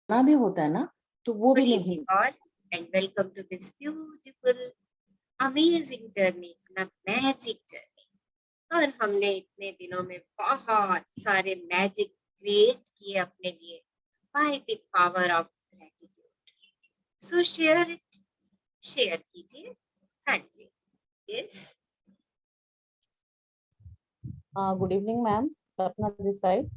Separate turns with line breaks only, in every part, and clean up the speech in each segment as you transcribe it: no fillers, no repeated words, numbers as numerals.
भी होता है ना, तो वो भी
Good
नहीं।
evening all and welcome to this beautiful, amazing journey, ना magic journey। और हमने इतने दिनों में बहुत सारे मैजिक क्रिएट किए अपने लिए by the power of gratitude। So share it, share कीजिए। हाँ जी, yes।
गुड इवनिंग मैम, सपना दिस साइड।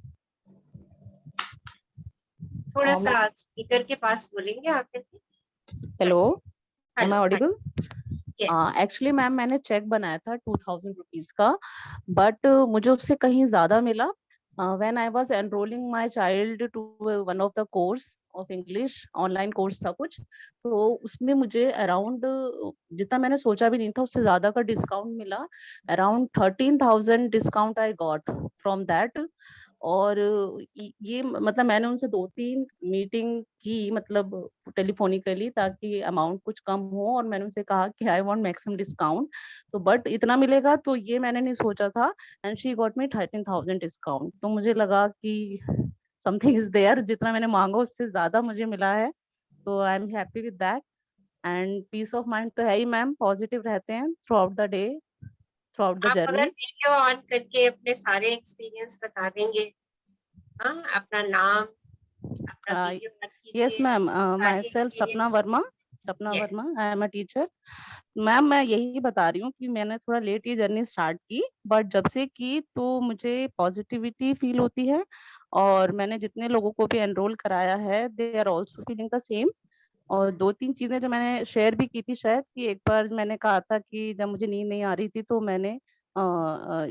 थोड़ा सा
मैम,
स्पीकर के पास बोलेंगे आकर के। हाँ
हेलो,
जी,
एम
हेलो,
आई
हाँ
ऑडिबल?
जी, यस।
एक्चुअली मैम, मैंने चेक बनाया था 2000 रुपीज का, बट मुझे उससे कहीं ज्यादा मिला। When I was enrolling my child to one of the course of English, online course था कुछ, तो उसमें मुझे अराउंड, जितना मैंने सोचा भी नहीं था उससे ज्यादा का डिस्काउंट मिला। Around 13,000 discount I got from that. और ये मतलब मैंने उनसे 2-3 मीटिंग की, मतलब टेलीफोनिकली, ताकि अमाउंट कुछ कम हो, और मैंने उनसे कहा कि आई वांट मैक्सिमम डिस्काउंट, तो बट इतना मिलेगा तो ये मैंने नहीं सोचा था। And she got me 13,000 discount, तो मुझे लगा कि समथिंग इज देयर, जितना मैंने मांगा उससे ज्यादा मुझे मिला है, तो I am happy with that. And peace of mind तो है ही मैम, पॉजिटिव रहते हैं throughout the day, throughout the
आप अगर
जर्नी।
वीडियो ऑन करके अपने सारे एक्सपीरियंस बता देंगे। हाँ, अपना नाम, अपना वीडियो ऑन
यस
कीजिए,
मैम, माई
सारे
सेल्फ सपना
एक्सपीरियंस।
वर्मा। सपना Verma,
yes.
I am a teacher. Ma'am, मैं यही बता रही हूँ कि मैंने थोड़ा लेट ये जर्नी स्टार्ट की, बट जब से की तो मुझे पॉजिटिविटी फील होती है, और मैंने जितने लोगों को भी एनरोल कराया है, they are also feeling the same. और 2-3 चीजें जो मैंने शेयर भी की थी शायद, कि एक बार मैंने कहा था कि जब मुझे नींद नहीं आ रही थी, तो मैंने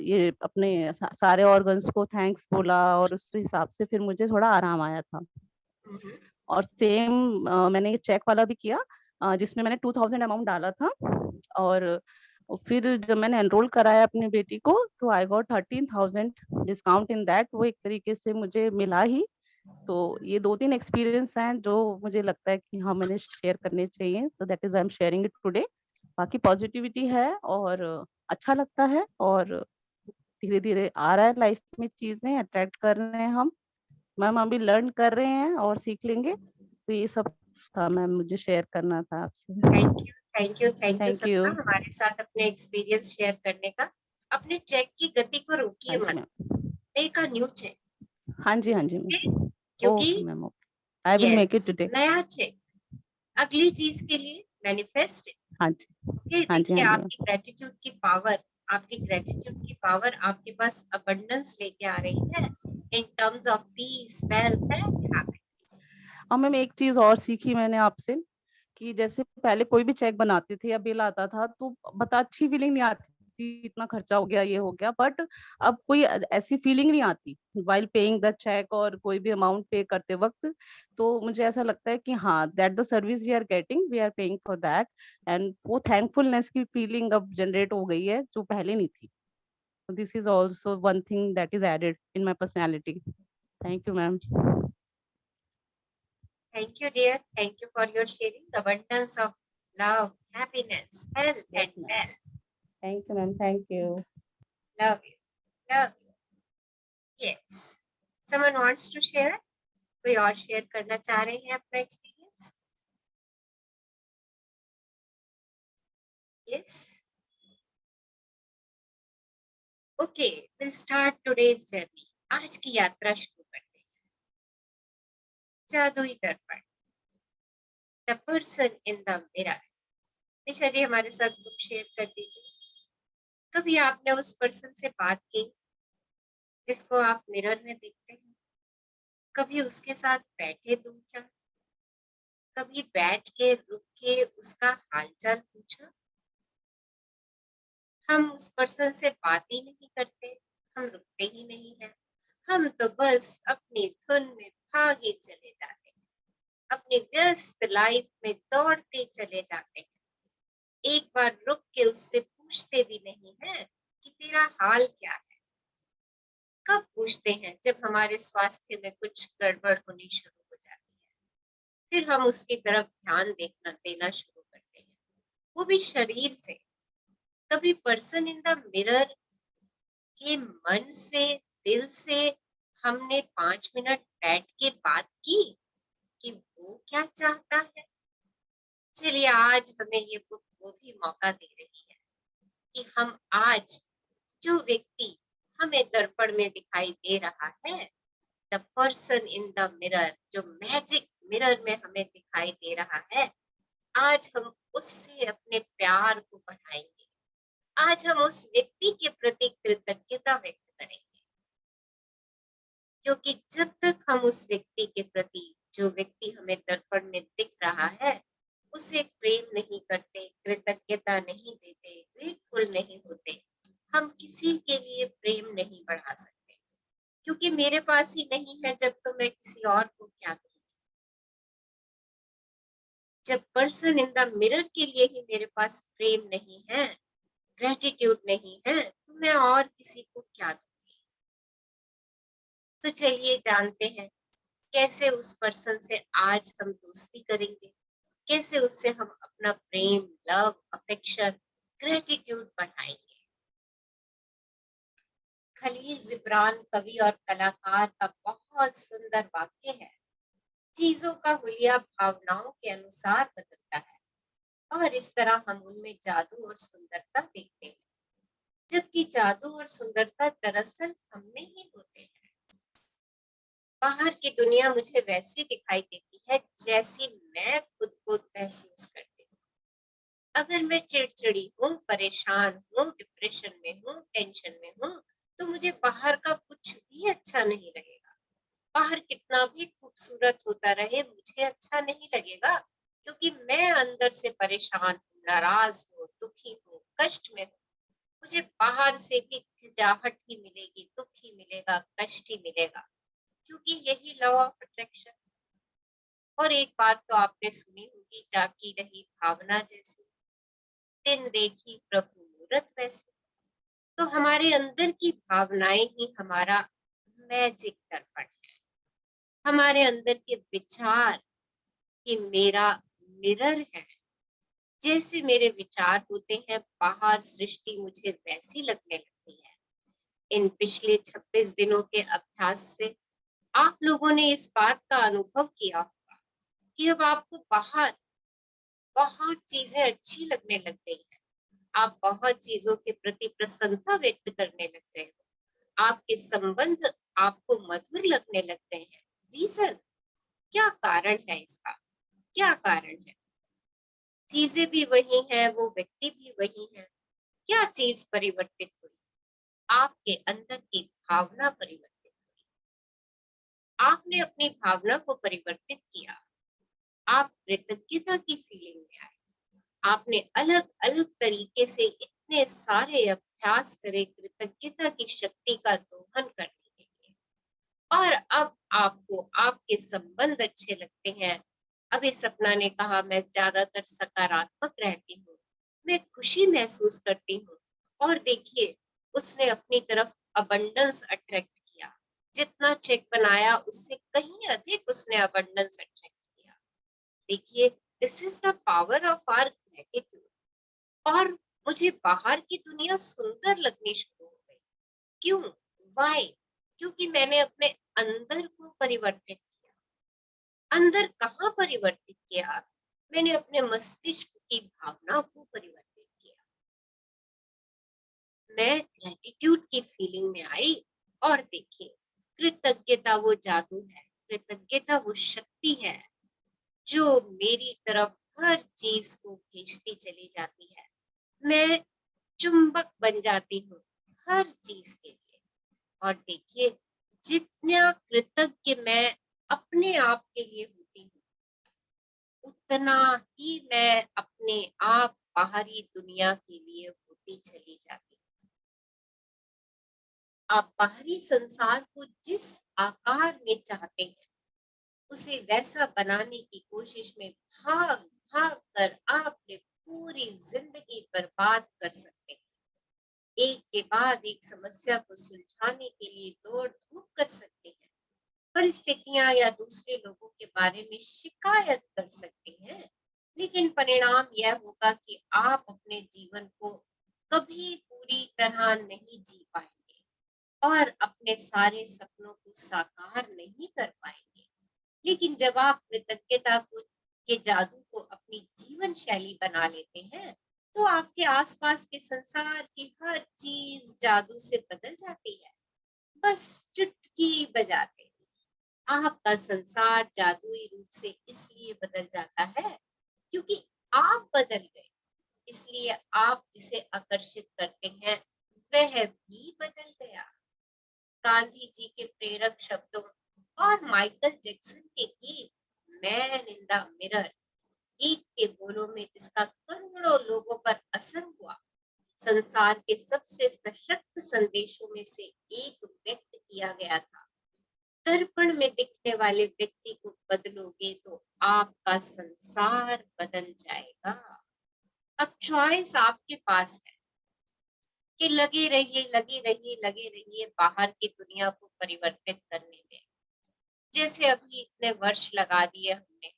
ये अपने सारे ऑर्गन्स को थैंक्स बोला, और उस हिसाब से फिर मुझे थोड़ा आराम आया था। और सेम मैंने ये चेक वाला भी किया, जिसमें मैंने 2,000 अमाउंट डाला था। और फिर जब मैंने एनरोल कराया अपनी बेटी को, तो I got 13,000 discount in that, वो एक तरीके से मुझे मिला ही। तो ये 2-3 एक्सपीरियंस हैं जो मुझे लगता है कि हाँ, मैंने शेयर करने चाहिए, तो that is I am sharing it today. बाकी पॉजिटिविटी है, और अच्छा लगता है, और धीरे धीरे आ रहा है लाइफ में, चीजें अट्रैक्ट कर रहे हैं हम। मैम, अभी लर्न कर रहे हैं और सीख लेंगे, तो ये सब था मैम, मुझे शेयर करना था
थैंक
आपसे।
You, thank you, thank you
thank you.
सपना, हमारे साथ अपने एक्सपीरियंस शेयर करने का। अपने चेक की गति को
हाँ
रोकिए
जी
मत।
Ma'am.
Make a new check.
हाँ जी, हाँ जी
ओके,
मैम।
क्योंकि
okay ma'am, okay. I will make
yes,
it today.
नया चेक अगली चीज के लिए मैनिफेस्ट।
हाँ जी,
ओके,
हाँ जी, हाँ
देखिए
जी
आपकी
मैम।
ग्रेटिट्यूड की पावर, आपकी ग्रेटिट्यूड की पावर आपके पास अबंडेंस लेके आ रही है in terms of peace, wealth and
और मैम,
हैप्पीनेस।
एक चीज और सीखी मैंने आपसे, कि जैसे पहले कोई भी चेक बनाते थे या बिल आता था, तो बता अच्छी फीलिंग नहीं आती थी, इतना खर्चा हो गया, ये हो गया, बट अब कोई ऐसी फीलिंग नहीं आती वाइल पेइंग द चेक, और कोई भी अमाउंट पे करते वक्त। तो मुझे ऐसा लगता है कि हाँ, that the service we are getting, we are paying for that. And वो थैंकफुलनेस की फीलिंग अब जनरेट हो गई है, जो पहले नहीं थी। This is also one thing that is added in my personality. Thank you ma'am.
Thank you, dear. Thank you for your sharing. The abundance of love, happiness, health,
yes
and
ma'am.
wealth.
Thank you ma'am, thank you.
Love you. Love you. Yes. Someone wants to share? कोई और share करना चाह रहे हैं अपना experience? Yes. Okay. We'll start today's journey. आज की यात्रा शुरू करते हैं। जादुई दर्पण, the person in the mirror। निशा जी हमारे साथ बुक शेयर कर दीजिए। कभी आपने उस पर्सन से बात की जिसको आप मिरर में देखते हैं? कभी उसके साथ बैठे दूं क्या? कभी बैठ के रुक के उसका हालचाल पूछा? हम उस पर्सन से बात ही नहीं करते, हम रुकते ही नहीं हैं। हम तो बस अपनी धुन में भागे चले जाते हैं, अपनी व्यस्त लाइफ में दौड़ते चले जाते हैं। एक बार रुक के उससे पूछते भी नहीं है कि तेरा हाल क्या है। कब पूछते हैं? जब हमारे स्वास्थ्य में कुछ गड़बड़ होनी शुरू हो जाती है, फिर हम उसकी तरफ ध्यान देखना देना शुरू करते हैं, वो भी शरीर से। कभी पर्सन इन द मिरर के मन से, दिल से हमने 5 मिनट बैठ के बात की कि क्या चाहता है? चलिए आज हमें ये बुक वो भी मौका दे रही है कि हम आज जो व्यक्ति हमें दर्पण में दिखाई दे रहा है, the person in the mirror, जो मैजिक मिरर में हमें दिखाई दे रहा है, आज हम उससे अपने प्यार को बढ़ाएंगे। आज हम उस व्यक्ति के प्रति कृतज्ञता व्यक्त करेंगे, क्योंकि जब तक हम उस व्यक्ति के प्रति, जो व्यक्ति हमें दर्पण में दिख रहा है, उसे प्रेम नहीं करते, कृतज्ञता नहीं देते, ग्रेटफुल नहीं होते, हम किसी के लिए प्रेम नहीं बढ़ा सकते। क्योंकि मेरे पास ही नहीं है जब, तो मैं किसी और को क्या दूँ? जब पर्सन इन द मिरर के लिए ही मेरे पास प्रेम नहीं है, ग्रेटिट्यूड नहीं है, तो मैं और किसी को क्या दूँगी? तो चलिए जानते हैं कैसे उस पर्सन से आज हम दोस्ती करेंगे, कैसे उससे हम अपना प्रेम, लव, अफेक्शन, ग्रेटिट्यूड बढ़ाएँगे। खलील जिब्रान कवि और कलाकार का बहुत सुंदर वाक्य है, चीजों का हुलिया भावनाओं के अनुसार बदलता है और इस तरह हम उनमें जादू और सुंदरता देखते हैं, जबकि जादू और सुंदरता दरअसल हम में ही होते हैं। बाहर की दुनिया मुझे वैसी दिखाई देती है जैसी मैं खुद को महसूस करती हूँ। अगर मैं चिड़चिड़ी हूँ, परेशान हूँ, डिप्रेशन में हूँ, टेंशन में हूँ, तो मुझे बाहर का कुछ भी अच्छा नहीं लगेगा। बाहर कितना भी खूबसूरत होता रहे, मुझे अच्छा नहीं लगेगा, क्योंकि मैं अंदर से परेशान हूँ, नाराज हूँ, दुखी हूँ, कष्ट में हूँ। मुझे बाहर से भी खिंचाहट ही मिलेगी, दुख ही मिलेगा, कष्ट ही मिलेगा, क्योंकि यही लॉ ऑफ अट्रैक्शन। और एक बात तो आपने सुनी होगी, जाकी रही भावना जैसी, दिन देखी प्रभु मूरत वैसी। तो हमारे अंदर की भावनाएं ही हमारा मैजिक दर्पण है, हमारे अंदर के विचार कि मेरा मिरर है। जैसे मेरे विचार होते हैं, बाहर सृष्टि मुझे वैसी लगने लगती है। इन पिछले 26 दिनों के अभ्यास से आप लोगों ने इस बात का अनुभव किया होगा कि अब आपको बाहर बहुत चीजें अच्छी लगने लग गई हैं। आप बहुत चीजों के प्रति प्रसन्नता व्यक्त करने लग गए हो। आपके संबंध आपको मधुर लगने लग गए हैं। रीजन, क्या कारण है इसका? क्या कारण है? चीजें भी वही हैं, वो व्यक्ति भी वही है। क्या चीज परिवर्तित हुई? आपके अंदर की भावना परिवर्तित हुई। आपने अपनी भावना को परिवर्तित किया। आप कृतज्ञता की फीलिंग में आए। आपने अलग अलग तरीके से इतने सारे अभ्यास करे कृतज्ञता की शक्ति का दोहन करने के लिए, और अब आपको आपके संबंध अच्छे लगते हैं। अभी सपना ने कहा, मैं ज्यादातर सकारात्मक रहती हूँ, मैं खुशी महसूस करती हूँ। और देखिए, उसने अपनी तरफ अबंडेंस अट्रैक्ट किया। जितना चेक बनाया उससे कहीं अधिक उसने अबंडेंस अट्रैक्ट किया। देखिए, this is the power of our gratitude. और मुझे बाहर की दुनिया सुंदर लगनी शुरू हो गई। क्यों? व्हाई? क्योंकि मैंने अपने अंदर को परिवर्तित किया। अंदर कहाँ परिवर्तित किया? मैंने अपने मस्तिष्क की भावना को परिवर्तित किया। मैं ग्रेटिट्यूड की फीलिंग में आई। और देखिए, कृतज्ञता वो जादू है, कृतज्ञता वो शक्ति है जो मेरी तरफ हर चीज को खींचती चली जाती है। मैं चुंबक बन जाती हूँ हर चीज के लिए। और देखिए, जितना कृतज्ञ मैं अपने आप के लिए होती हूँ, उतना ही मैं अपने आप बाहरी दुनिया के लिए होती चली जाती हूँ। आप बाहरी संसार को जिस आकार में चाहते हैं, उसे वैसा बनाने की कोशिश में भाग भाग कर आप अपनी पूरी जिंदगी बर्बाद कर सकते हैं। एक के बाद एक समस्या को सुलझाने के लिए दौड़ धूप कर सकते हैं, परिस्थितियां या दूसरे लोगों के बारे में शिकायत कर सकते हैं। लेकिन परिणाम यह होगा कि आप अपने जीवन को कभी पूरी तरह नहीं जी पाएंगे और अपने सारे सपनों को साकार नहीं कर पाएंगे। लेकिन जब आप कृतज्ञता को के जादू को अपनी जीवन शैली बना लेते हैं, तो आपके आसपास के संसार की हर चीज जादू से बदल जाती है। बस चुटकी बजाते ही आपका संसार जादुई रूप से इसलिए बदल जाता है क्योंकि आप बदल गए। इसलिए आप जिसे आकर्षित करते हैं वह भी बदल गया। गांधी जी के प्रेरक शब्दों और माइकल जैक्सन के गीत मैन इन द मिरर गीत के बोलों में जिसका करोड़ों लोगों पर असर हुआ, संसार के सबसे सशक्त संदेशों में से एक व्यक्त किया गया था। दर्पण में दिखने वाले व्यक्ति को बदलोगे तो आपका संसार बदल जाएगा। अब चॉइस आपके पास है कि लगे रहिए बाहर की दुनिया को परिवर्तित करने में। जैसे अभी इतने वर्ष लगा दिए हमने,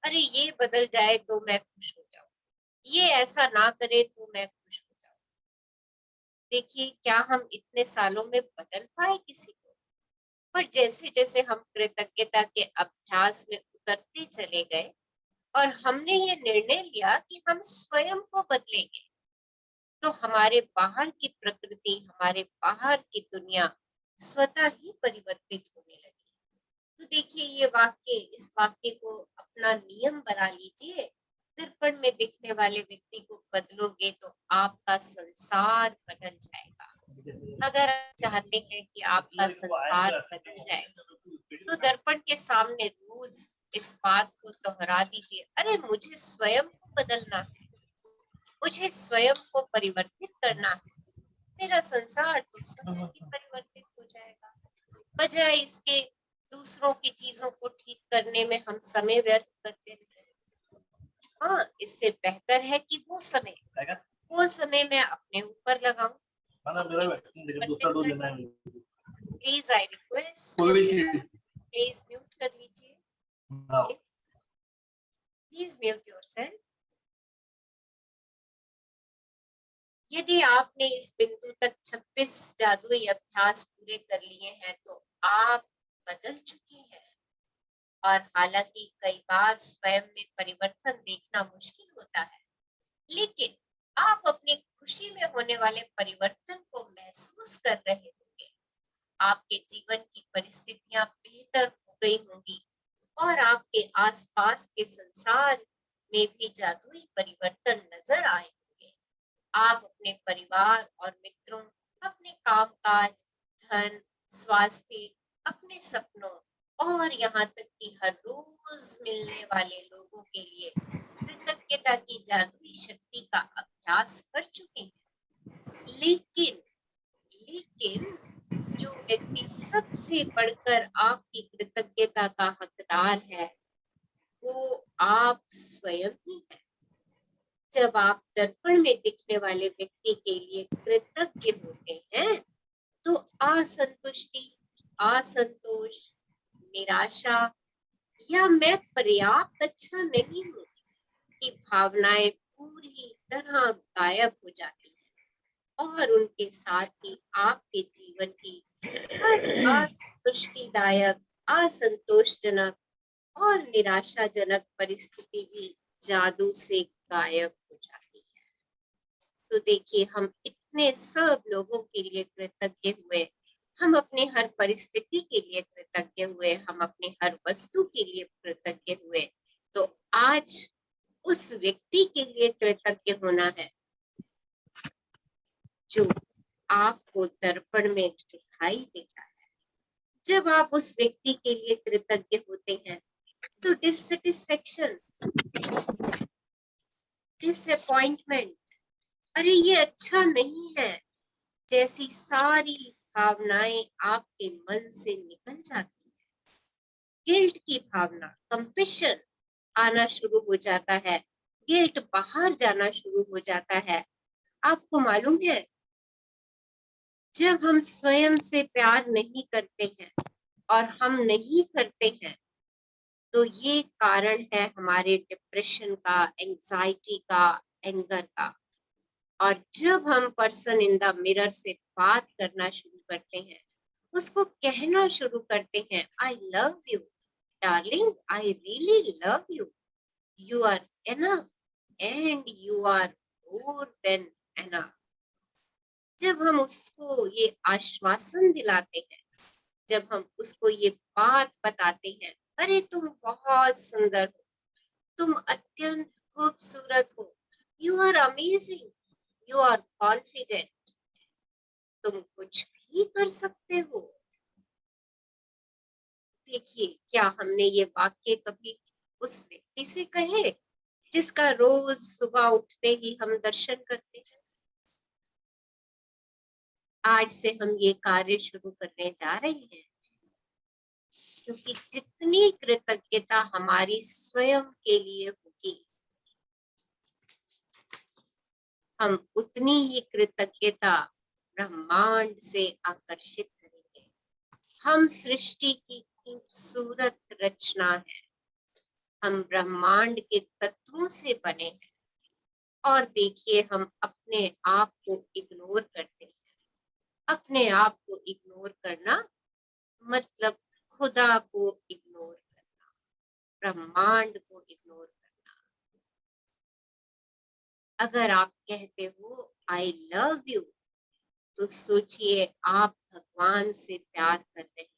अरे ये बदल जाए तो मैं खुश हो जाऊं, ये ऐसा ना करे तो मैं खुश हो जाऊं। देखिए क्या हम इतने सालों में बदल पाए किसी को? पर जैसे जैसे हम कृतज्ञता के अभ्यास में उतरते चले गए और हमने ये निर्णय लिया कि हम स्वयं को बदलेंगे, तो हमारे बाहर की प्रकृति, हमारे बाहर की दुनिया स्वतः ही परिवर्तित होने लगी। तो देखिए ये वाक्य, इस वाक्य को अपना नियम बना लीजिए। दर्पण में दिखने वाले व्यक्ति को बदलोगे तो आपका संसार बदल जाएगा। अगर आप चाहते हैं कि आपका संसार बदल जाए, तो दर्पण के सामने रोज इस बात को दोहरा दीजिए, अरे मुझे स्वयं को बदलना है, मुझे स्वयं को परिवर्तित करना है, मेरा संसार तो स्वतः ही परिवर्तित हो जाएगा। बजाय इसके दूसरों की चीजों को ठीक करने में हम समय व्यर्थ करते हैं। हाँ, इससे बेहतर है कि वो समय मैं अपने ऊपर लगाऊं। Please I request, please mute कर लीजिए। Please mute yourself. यदि आपने इस बिंदु तक 26 जादुई अभ्यास पूरे कर लिए हैं तो आप बदल चुके हैं। और हालांकि कई बार स्वयं में परिवर्तन देखना मुश्किल होता है, लेकिन आप अपनी खुशी में होने वाले परिवर्तन को महसूस कर रहे होंगे। आपके जीवन की परिस्थितियां बेहतर हो गई होंगी और आपके आसपास के संसार में भी जादुई परिवर्तन नजर आए होंगे। आप अपने परिवार और मित्रों, अपने कामकाज, धन, स्वास्थ्य, अपने सपनों और यहाँ तक कि हर रोज मिलने वाले लोगों के लिए कृतज्ञता की जादुई शक्ति का अभ्यास कर चुके हैं। लेकिन लेकिन जो व्यक्ति सबसे बढ़कर आपकी कृतज्ञता का हकदार है, वो आप स्वयं ही है। जब आप दर्पण में दिखने वाले व्यक्ति के लिए कृतज्ञ होते हैं, तो असंतुष्टि, असंतोष, निराशा या मैं पर्याप्त अच्छा नहीं हूँ की भावनाएं पूरी तरह गायब हो जाती हैं और उनके साथ ही आपके जीवन की हर असंतुष्टिदायक, असंतोषजनक और निराशाजनक परिस्थिति भी जादू से गायब हो जाती है। तो देखिए हम इतने सब लोगों के लिए कृतज्ञ हुए, हम अपने हर परिस्थिति के लिए कृतज्ञ हुए, हम अपने हर वस्तु के लिए कृतज्ञ हुए, तो आज उस व्यक्ति के लिए कृतज्ञ होना है जो आपको दर्पण में दिखाई देता है। जब आप उस व्यक्ति के लिए कृतज्ञ होते हैं तो डिससेटिस्फेक्शन, डिसअपॉइंटमेंट, अरे ये अच्छा नहीं है जैसी सारी भावनाएं आपके मन से निकल जाती है। गिल्ट की भावना, कंपेशन आना शुरू हो जाता है, गिल्ट बाहर जाना शुरू हो जाता है। आपको मालूम है, जब हम स्वयं से प्यार नहीं करते हैं और हम नहीं करते हैं, तो ये कारण है हमारे डिप्रेशन का, एंजाइटी का, एंगर का। और जब हम पर्सन इन द मिरर से बात करना शुरू करते हैं, उसको कहना शुरू करते हैं, I love you, darling, I really love you, you are enough and you are more than enough. जब हम उसको ये आश्वासन दिलाते हैं, जब हम उसको ये बात बताते हैं, अरे तुम बहुत सुंदर हो, तुम अत्यंत खूबसूरत हो, you are amazing, you are confident, तुम कुछ भी कर सकते हो। देखिए, क्या हमने ये वाक्य कभी उस व्यक्ति से कहे जिसका रोज सुबह उठते ही हम दर्शन करते हैं? आज से हम ये कार्य शुरू करने जा रहे हैं, क्योंकि जितनी कृतज्ञता हमारी स्वयं के लिए होगी, हम उतनी ही कृतज्ञता ब्रह्मांड से आकर्षित करेंगे। हम सृष्टि की खूबसूरत रचना है, हम ब्रह्मांड के तत्वों से बने हैं। और देखिए, हम अपने आप को इग्नोर करते हैं। अपने आप को इग्नोर करना मतलब खुदा को इग्नोर करना, ब्रह्मांड को इग्नोर करना। अगर आप कहते हो आई लव यू, तो सोचिए आप भगवान से प्यार कर रहे हैं,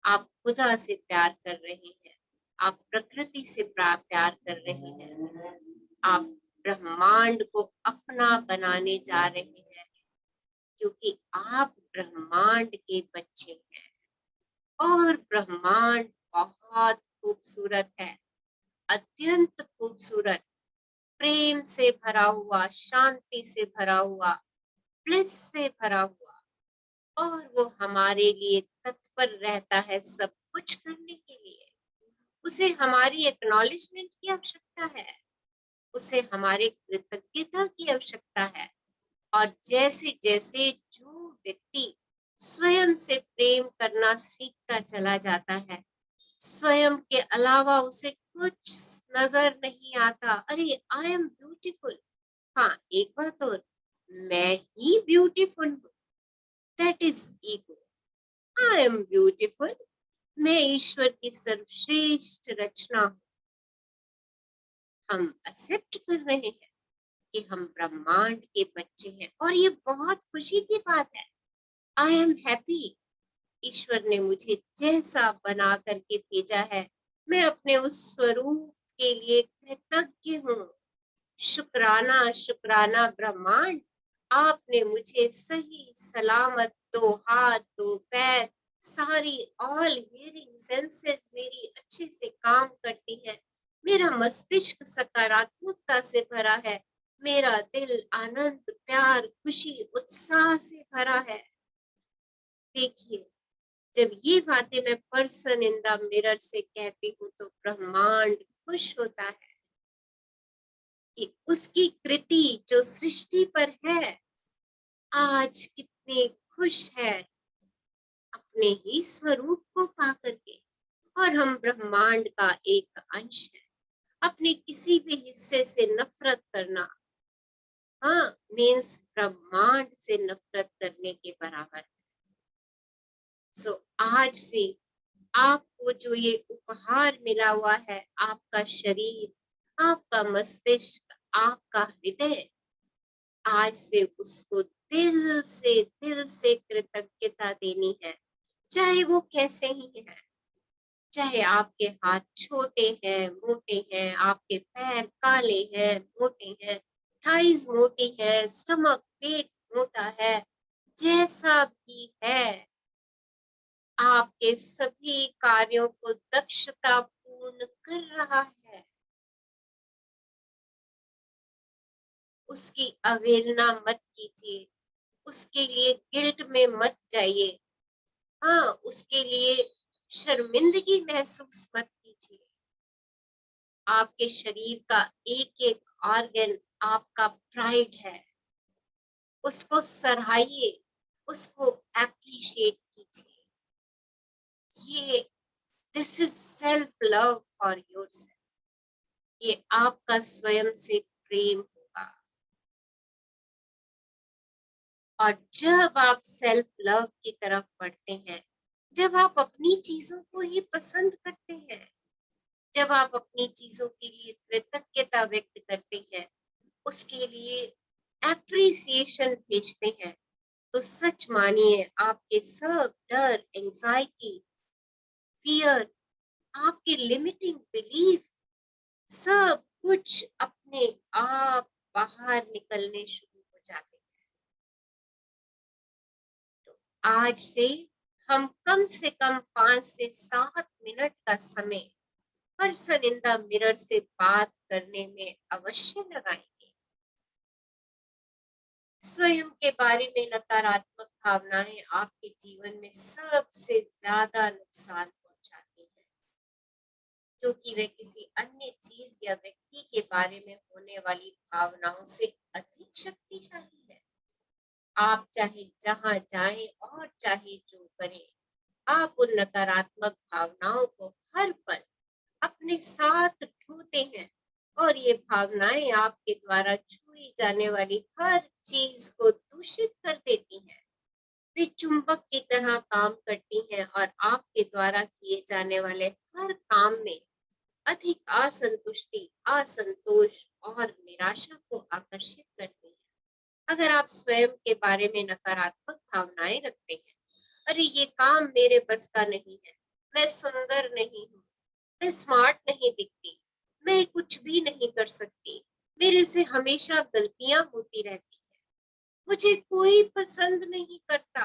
आप खुदा से प्यार कर रहे हैं, आप प्रकृति से प्यार कर रहे हैं, आप ब्रह्मांड को अपना बनाने जा रहे हैं, क्योंकि आप ब्रह्मांड के बच्चे हैं और ब्रह्मांड बहुत खूबसूरत है, अत्यंत खूबसूरत, प्रेम से भरा हुआ, शांति से भरा हुआ, ब्लिस से भरा हुआ, और वो हमारे लिए तत्पर रहता है सब कुछ करने के लिए। उसे हमारी एक्नॉलेजमेंट की आवश्यकता है, उसे हमारे कृतज्ञता की आवश्यकता है। और जैसे जैसे जो व्यक्ति स्वयं से प्रेम करना सीखता चला जाता है, स्वयं के अलावा उसे कुछ नजर नहीं आता, अरे आई एम ब्यूटीफुल, हाँ एक बात और, मैं ही ब्यूटीफुल हूँ, that is ego. I am beautiful, मैं ईश्वर की सर्वश्रेष्ठ रचना हूँ। हम एक्सेप्ट कर रहे हैं कि हम ब्रह्मांड के बच्चे हैं, और ये बहुत खुशी की बात है। आई एम हैप्पी, ईश्वर ने मुझे जैसा बना करके भेजा है, मैं अपने उस स्वरूप के लिए कृतज्ञ हूँ। शुक्राना शुक्राना ब्रह्मांड, आपने मुझे सही सलामत, दो हाथ दो पैर, सारी ऑल हियरिंग सेंसेस मेरी अच्छे से काम करती है, मेरा मस्तिष्क सकारात्मकता से भरा है, मेरा दिल आनंद प्यार खुशी उत्साह से भरा है। देखिए, जब ये बातें मैं पर्सन इन द मिरर से कहती हूँ, तो ब्रह्मांड खुश होता है कि उसकी कृति जो सृष्टि पर है आज कितने खुश है अपने ही स्वरूप को पा करके। और हम ब्रह्मांड का एक अंश है, अपने किसी भी हिस्से से नफरत करना, हाँ मीन्स ब्रह्मांड से नफरत करने के बराबर है। सो आज से आपको जो ये उपहार मिला हुआ है, आपका शरीर, आपका मस्तिष्क, आपका हृदय, आज से उसको दिल से कृतज्ञता देनी है, चाहे वो कैसे ही है। चाहे आपके हाथ छोटे हैं मोटे हैं, आपके पैर काले हैं मोटे हैं, थाइज मोटी है, स्टमक पेट मोटा है, जैसा भी है, आपके सभी कार्यों को दक्षता पूर्ण कर रहा है, उसकी अवहेलना मत कीजिए, उसके लिए गिल्ट में मत जाइए, हाँ उसके लिए शर्मिंदगी महसूस मत कीजिए। आपके शरीर का एक एक ऑर्गन आपका प्राइड है, उसको सराहिए, उसको एप्रिशिएट कीजिए। ये this is self love for yourself, ये आपका स्वयं से प्रेम होगा। और जब आप सेल्फ लव की तरफ बढ़ते हैं, जब आप अपनी चीजों को ही पसंद करते हैं, जब आप अपनी चीजों के लिए कृतज्ञता व्यक्त करते हैं, उसके लिए एप्रिसिएशन भेजते हैं, तो सच मानिए आपके सब डर, एंजाइटी, फियर, आपके लिमिटिंग बिलीफ, सब कुछ अपने आप बाहर निकलने शुरू हो जाते हैं। तो आज से हम कम से कम 5 से 7 मिनट का समय पर्सन इन द मिरर से बात करने में अवश्य लगाएंगे। स्वयं के बारे में नकारात्मक भावनाएं आपके जीवन में सबसे ज्यादा नुकसान पहुंचाती हैं, क्योंकि वे किसी अन्य चीज या व्यक्ति के बारे में होने वाली भावनाओं से अधिक शक्तिशाली है। आप चाहे जहां जाएं और चाहे जो करें, आप उन नकारात्मक भावनाओं को हर पल अपने साथ ढोते हैं, और ये भावनाएं आपके द्वारा छुई जाने वाली हर चीज को दूषित कर देती हैं। वे चुंबक की तरह काम करती हैं और आपके द्वारा किए जाने वाले हर काम में अधिक असंतुष्टि, असंतोष और निराशा को आकर्षित करती हैं। अगर आप स्वयं के बारे में नकारात्मक भावनाएं रखते हैं, अरे ये काम मेरे बस का नहीं है, मैं सुंदर नहीं हूँ, मैं स्मार्ट नहीं दिखती, मैं कुछ भी नहीं कर सकती, मेरे से हमेशा गलतियां होती रहती हैं, मुझे कोई पसंद नहीं करता,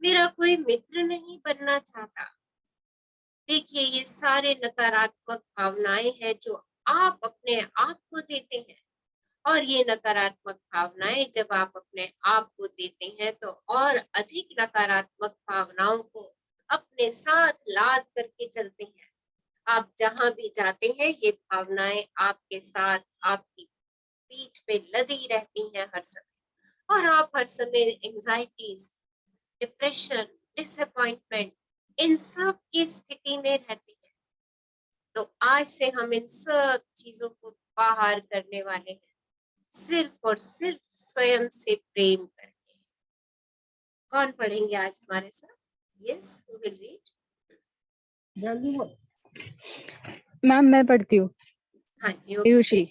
मेरा कोई मित्र नहीं बनना चाहता। देखिए, ये सारे नकारात्मक भावनाएं हैं जो आप अपने आप को देते हैं, और ये नकारात्मक भावनाएं जब आप अपने आप को देते हैं तो और अधिक नकारात्मक भावनाओं को अपने साथ लाद करके चलते हैं। आप जहां भी जाते हैं, ये भावनाएं आपके साथ आपकी पीठ पे लदी रहती हैं हर समय, और आप हर समय एंजाइटीज, डिप्रेशन, डिसअपॉइंटमेंट, इन सब की स्थिति में रहते हैं। तो आज से हम इन सब चीजों को बाहर करने वाले हैं, सिर्फ और सिर्फ स्वयं से प्रेम करके। कौन पढ़ेंगे आज हमारे साथ? Yes, who will read?
जल्दी बोल। मैम मैं पढ़ती हूँ।
हाँ जी,
पीयूषी।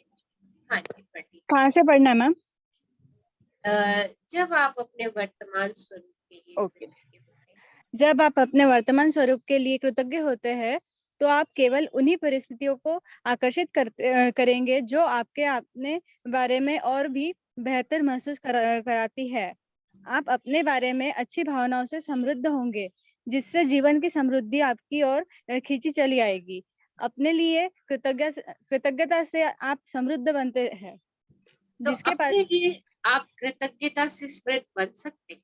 हाँ जी, पढ़िए।
कहाँ से पढ़ना है मैम?
जब आप अपने वर्तमान स्वरूप के लिए
ओके।
कृतज्ञ होते हैं।
जब आप अपने वर्तमान स्वरूप के लिए कृतज्ञ होते हैं, तो आप केवल उन्हीं परिस्थितियों को आकर्षित करेंगे जो आपके अपने बारे में और भी बेहतर महसूस कराती है। आप अपने बारे में अच्छी भावनाओं से समृद्ध होंगे, जिससे जीवन की समृद्धि आपकी ओर खींची चली आएगी। अपने लिए कृतज्ञता से आप समृद्ध बनते हैं।
तो
जिसके पास
अपने लिए आप कृतज्ञता से समृद्ध बन सकते हैं।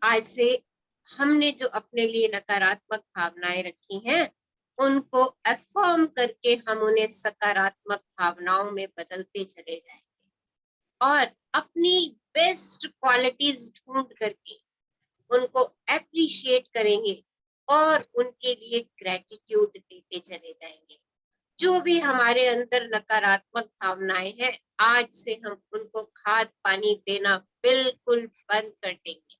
आज से हमने जो अपने लिए नकारात्मक भावनाएं रखी हैं, उनको अफर्म करके हम उन्हें सकारात्मक भावनाओं में बदलते चले जाएंगे, और अपनी बेस्ट क्वालिटीज ढूंढ करके उनको एप्रिशिएट करेंगे, और उनके लिए ग्रेटिट्यूड देते चले जाएंगे। जो भी हमारे अंदर नकारात्मक भावनाएं हैं, आज से हम उनको खाद पानी देना बिल्कुल बंद कर देंगे।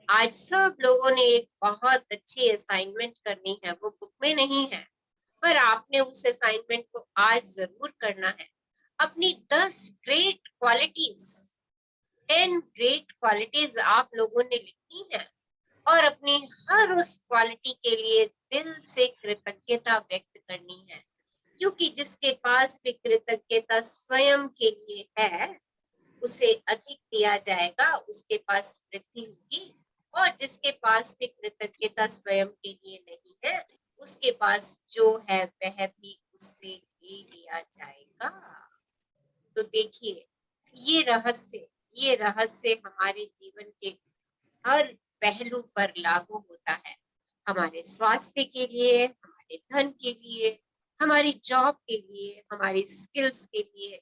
आज सब लोगों ने एक बहुत अच्छी असाइनमेंट करनी है, वो बुक में नहीं है, पर आपने उस असाइनमेंट को आज जरूर करना है। अपनी 10 ग्रेट क्वालिटीज, 10 ग्रेट क्वालिटीज आप लोगों ने लिखनी है, और अपनी हर उस क्वालिटी के लिए दिल से कृतज्ञता व्यक्त करनी है, क्योंकि जिसके पास भी कृतज्ञता स्वयं के लिए है, उसे अधिक दिया जाएगा, उसके पास वृद्धि होगी। और जिसके पास भी कृतज्ञता स्वयं के लिए नहीं है, उसके पास जो है वह भी उससे ले लिया जाएगा। तो देखिए, ये रहस्य हमारे जीवन के हर पहलू पर लागू होता है। हमारे स्वास्थ्य के लिए, हमारे धन के लिए, हमारी जॉब के लिए, हमारी स्किल्स के लिए,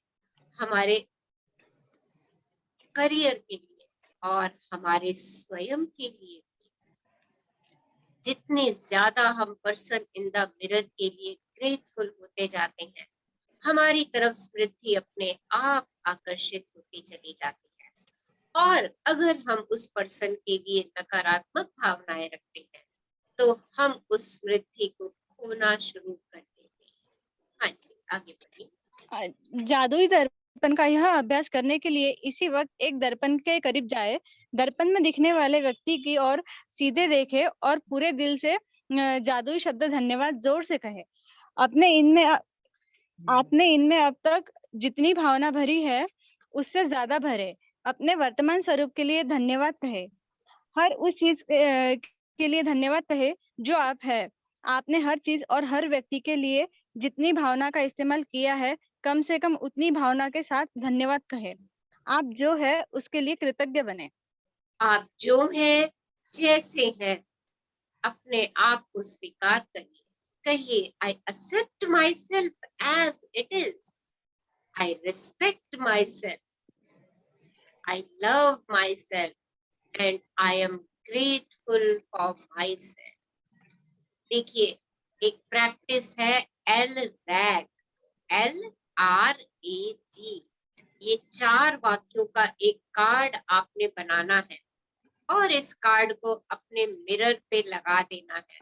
हमारे करियर के लिए, और हमारे स्वयं के लिए। जितने ज्यादा हम पर्सन इन द मिरर के लिए ग्रेटफुल होते जाते हैं, हमारी तरफ समृद्धि अपने आप आकर्षित होती चली जाती है। और अगर हम उस पर्सन के लिए नकारात्मक भावनाएं रखते हैं तो हम उस वृद्धि को खोना शुरू कर देते हैं। हाँ जी, आगे बढ़िए।
जादुई दर्पण का यह अभ्यास करने के लिए इसी वक्त एक दर्पण के करीब जाए, दर्पण में दिखने वाले व्यक्ति की ओर सीधे देखे और पूरे दिल से जादुई शब्द धन्यवाद जोर से कहे। अपने इनमें आपने इनमें अब तक जितनी भावना भरी है उससे ज्यादा भरे। अपने वर्तमान स्वरूप के लिए धन्यवाद कहे। हर उस चीज के लिए धन्यवाद कहे जो आप है। आपने हर चीज और हर व्यक्ति के लिए जितनी भावना का इस्तेमाल किया है, कम से कम उतनी भावना के साथ धन्यवाद कहे। आप जो है उसके लिए कृतज्ञ बने।
आप जो हैं, जैसे हैं, अपने आप को स्वीकार करिए। कहिए, I accept myself as it is, I respect myself, I love myself and I am grateful for myself. देखिए, एक प्रैक्टिस है एल रैग, LRAG। ये 4 वाक्यों का एक कार्ड आपने बनाना है और इस कार्ड को अपने मिरर पे लगा देना है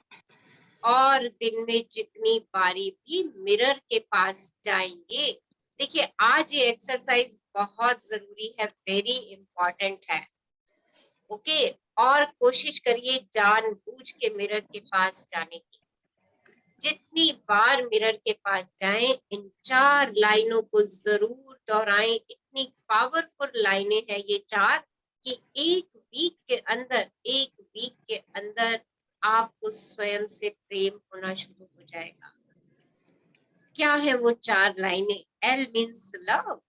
और दिन में जितनी बारी भी मिरर के पास जाएंगे, देखिए आज ये एक्सरसाइज बहुत जरूरी है, वेरी इंपॉर्टेंट है। ओके, और कोशिश करिए जानबूझ के मिरर के पास जाने की। जितनी बार मिरर के पास जाएं, इन 4 लाइनों को जरूर दोहराएं। इतनी पावरफुल लाइनें हैं ये 4 कि एक वीक के अंदर आपको स्वयं से प्रेम होना शुरू हो जाएगा। क्या है वो 4 लाइनें? L means love,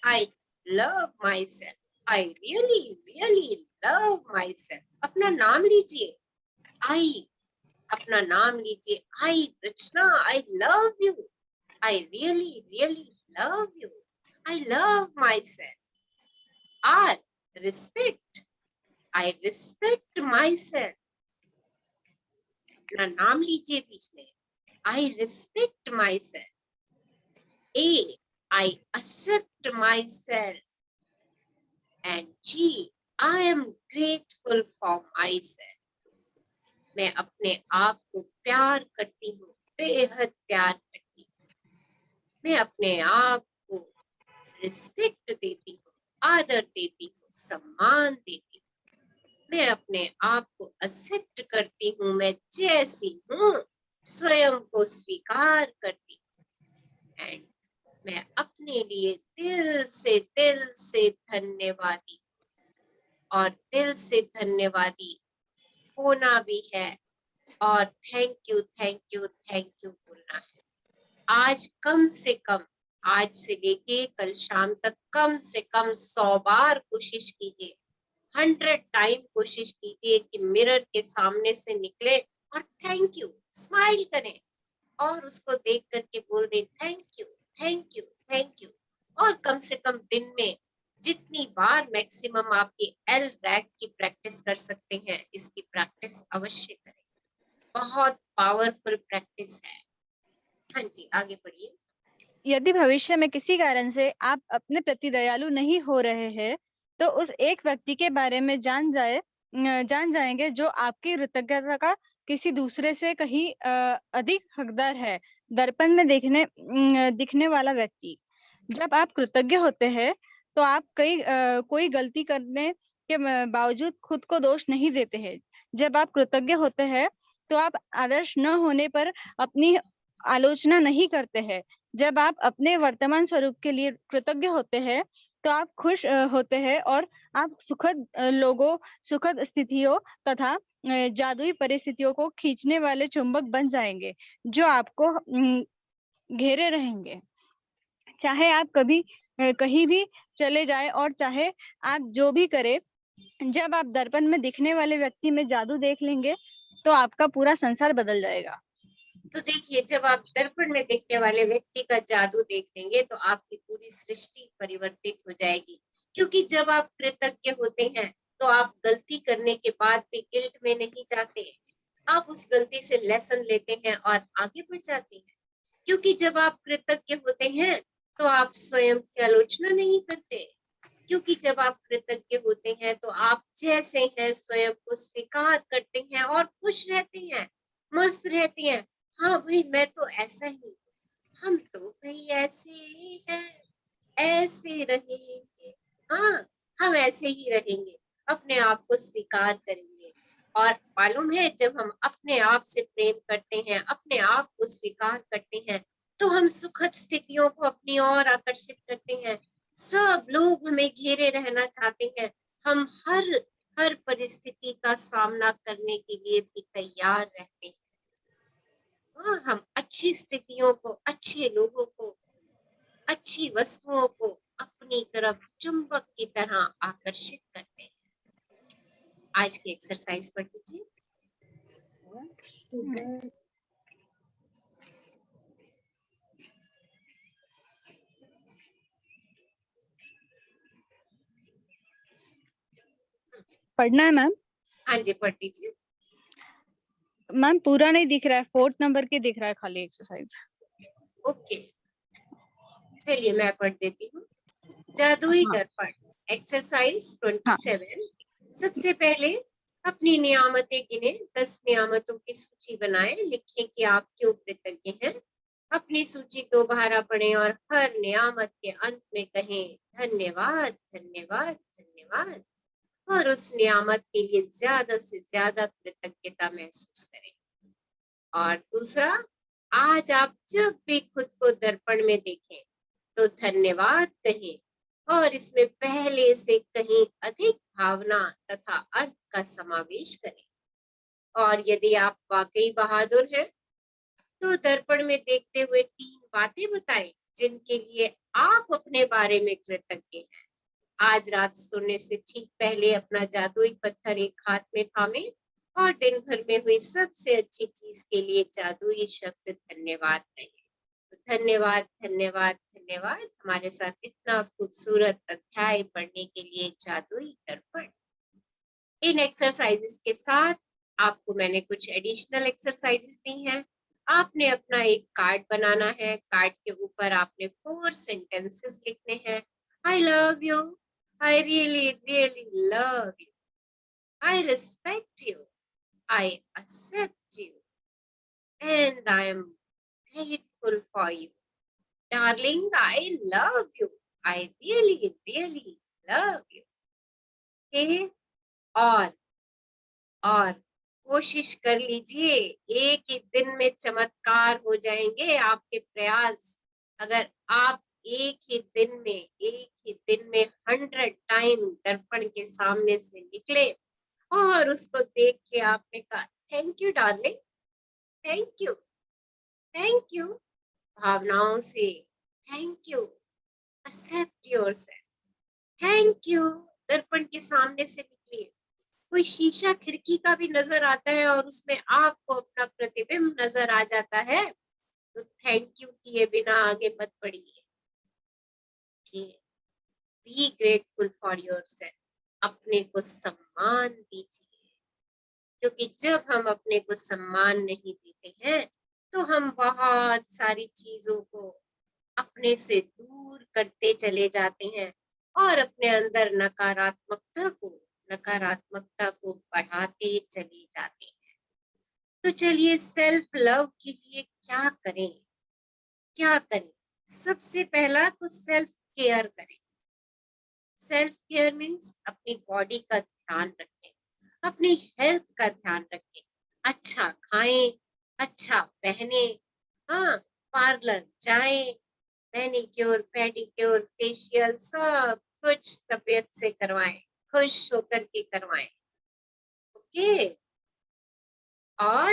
I love myself, I really love myself. अपना नाम लीजिए, आई, अपना नाम लीजिए, I Rachna, I love you, I really love you, I love myself. R, respect, I respect myself. अपना नाम लीजिए बीच में, I respect myself. A, I accept myself and G, I am grateful for myself. मैं अपने आप को प्यार करती हूँ, बेहद प्यार करती हूँ। मैं अपने आप को रिस्पेक्ट देती हूँ, आदर देती हूँ, सम्मान देती हूँ। मैं अपने आप को एक्सेप्ट करती हूँ, मैं जैसी हूँ स्वयं को स्वीकार करती हूँ। एंड मैं अपने लिए दिल से धन्यवादी, और दिल से धन्यवादी होना भी है और थैंक यू बोलना है। आज कम से कम, आज से लेके कल शाम तक कम से कम 100 बार कोशिश कीजिए, 100 टाइम कोशिश कीजिए कि मिरर के सामने से निकले और थैंक यू स्माइल करें और उसको देख करके बोल दें थैंक यू। और कम से कम दिन में जितनी बार मैक्सिमम आप ये एल रैग की प्रैक्टिस कर सकते हैं, इसकी प्रैक्टिस अवश्य करें। बहुत पावरफुल प्रैक्टिस है। हाँ जी, आगे बढ़िए।
यदि भविष्य में किसी कारण से आप अपने प्रति दयालु नहीं हो रहे हैं, तो उस एक व्यक्ति के बारे में जान जाएंगे जो आपकी कृतज्ञता का किसी दूसरे से कहीं अधिक हकदार है। दर्पण में दिखने वाला व्यक्ति। जब आप कृतज्ञ होते हैं, तो आप कोई गलती करने के बावजूद खुद को दोष नहीं देते हैं। जब आप कृतज्ञ होते हैं, तो आप आदर्श न होने पर अपनी आलोचना नहीं करते हैं। जब आप अपने वर्तमान स्वरूप के लिए कृतज्ञ होते हैं, तो आप खुश होते हैं और आप सुखद स्थितियों तथा जादुई परिस्थितियों को खींचने वाले चुंबक बन जाएंगे, जो आपको घेरे रहेंगे। चाहे आप कहीं भी चले जाए और चाहे आप जो भी करें, जब आप दर्पण में दिखने वाले व्यक्ति में जादू देख लेंगे, तो आपका पूरा संसार बदल जाएगा।
तो देखिए, जब आप दर्पण में देखने वाले व्यक्ति का जादू देख लेंगे तो आपकी पूरी सृष्टि परिवर्तित हो जाएगी। क्योंकि जब आप कृतज्ञ होते हैं तो आप गलती करने के बाद भी गिल्ट में नहीं जाते, आप उस गलती से लेसन लेते हैं और आगे बढ़ जाते हैं। क्योंकि जब आप कृतज्ञ होते हैं तो आप स्वयं की आलोचना नहीं करते, क्योंकि जब आप कृतज्ञ होते हैं तो आप जैसे हैं स्वयं को स्वीकार करते हैं और खुश रहते हैं, मस्त रहते हैं। हाँ भाई, मैं तो ऐसा ही हूँ, हम तो भाई ऐसे ही हैं, ऐसे रहेंगे। हाँ, हम ऐसे ही रहेंगे, अपने आप को स्वीकार करेंगे। और मालूम है, जब हम अपने आप से प्रेम करते हैं, अपने आप को स्वीकार करते हैं, तो हम सुखद स्थितियों को अपनी ओर आकर्षित करते हैं। सब लोग हमें घेरे रहना चाहते हैं। हम हर हर परिस्थिति का सामना करने के लिए भी तैयार रहते हैं। हाँ, हम अच्छी स्थितियों को, अच्छे लोगों को, अच्छी वस्तुओं को अपनी तरफ चुंबक की तरह आकर्षित करते हैं। आज की एक्सरसाइज पढ़ लीजिए।
पढ़ना है मैम?
हाँ जी, पढ़ लीजिए।
मैम पूरा नहीं दिख रहा है, 4th नंबर के दिख रहा है खाली एक्सरसाइज।
ओके, चलिए मैं पढ़ देती हूँ। जादुई
हाँ
दर्पण, एक्सरसाइज
हाँ
27। सबसे पहले अपनी नियामतें गिने, 10 नियामतों की सूची बनाएं, लिखें कि आप क्यों कृतज्ञ हैं। अपनी सूची दोबारा पढ़ें और हर नियामत के अंत में कहें धन्यवाद, धन्यवाद, धन्यवाद, और उस नियामत के लिए ज्यादा से ज्यादा कृतज्ञता महसूस करें। और दूसरा, आज आप जब भी खुद को दर्पण में देखें तो धन्यवाद कहें और इसमें पहले से कहीं अधिक भावना तथा अर्थ का समावेश करें। और यदि आप वाकई बहादुर हैं तो दर्पण में देखते हुए 3 बातें बताएं जिनके लिए आप अपने बारे में कृतज्ञ हैं। आज रात सोने से ठीक पहले अपना जादुई पत्थर एक हाथ में थामे और दिन भर में हुई सबसे अच्छी चीज के लिए जादुई शब्द धन्यवाद कहें। तो धन्यवाद, धन्यवाद, धन्यवाद हमारे साथ इतना खूबसूरत अध्याय पढ़ने के लिए जादुई दर्पण। इन एक्सरसाइजेस के साथ आपको मैंने कुछ एडिशनल एक्सरसाइजेस दी हैं। आपने अपना एक कार्ड बनाना है। कार्ड के ऊपर आपने 4 सेंटेंसेस लिखने हैं। I love you, I really, really love you. I respect you. I accept you. And I am grateful for you. Darling, I love you. I really, really love you. Okay? और कोशिश कर लीजिए, एक ही दिन में चमत्कार हो जाएंगे आपके प्रयास। अगर आप एक ही दिन में 100 टाइम दर्पण के सामने से निकले और उसको देख के आपने कहा thank you darling, thank you, thank you, भावनाओं से thank you, accept yourself, thank you, दर्पण के सामने से निकलिए। कोई शीशा खिड़की का भी नजर आता है और उसमें आपको अपना प्रतिबिंब नजर आ जाता है तो थैंक यू किए बिना आगे मत बढ़िए। बी ग्रेटफुल फॉर योरसेल्फ, अपने को सम्मान दीजिए, क्योंकि जब हम अपने को सम्मान नहीं देते हैं तो हम बहुत सारी चीजों को अपने से दूर करते चले जाते हैं और अपने अंदर नकारात्मकता को बढ़ाते चले जाते हैं। तो चलिए सेल्फ लव के लिए क्या करें, क्या करें? सबसे पहला तो सेल्फ केयर करें। सेल्फ केयर मीन्स अपनी बॉडी का ध्यान रखें, अपनी हेल्थ का ध्यान रखें, अच्छा खाएं, अच्छा पहने, हाँ, पार्लर जाएं, मैनिक्योर, पेडिक्योर, फेशियल सब कुछ तबीयत से करवाएं, खुश होकर के करवाएं। ओके? और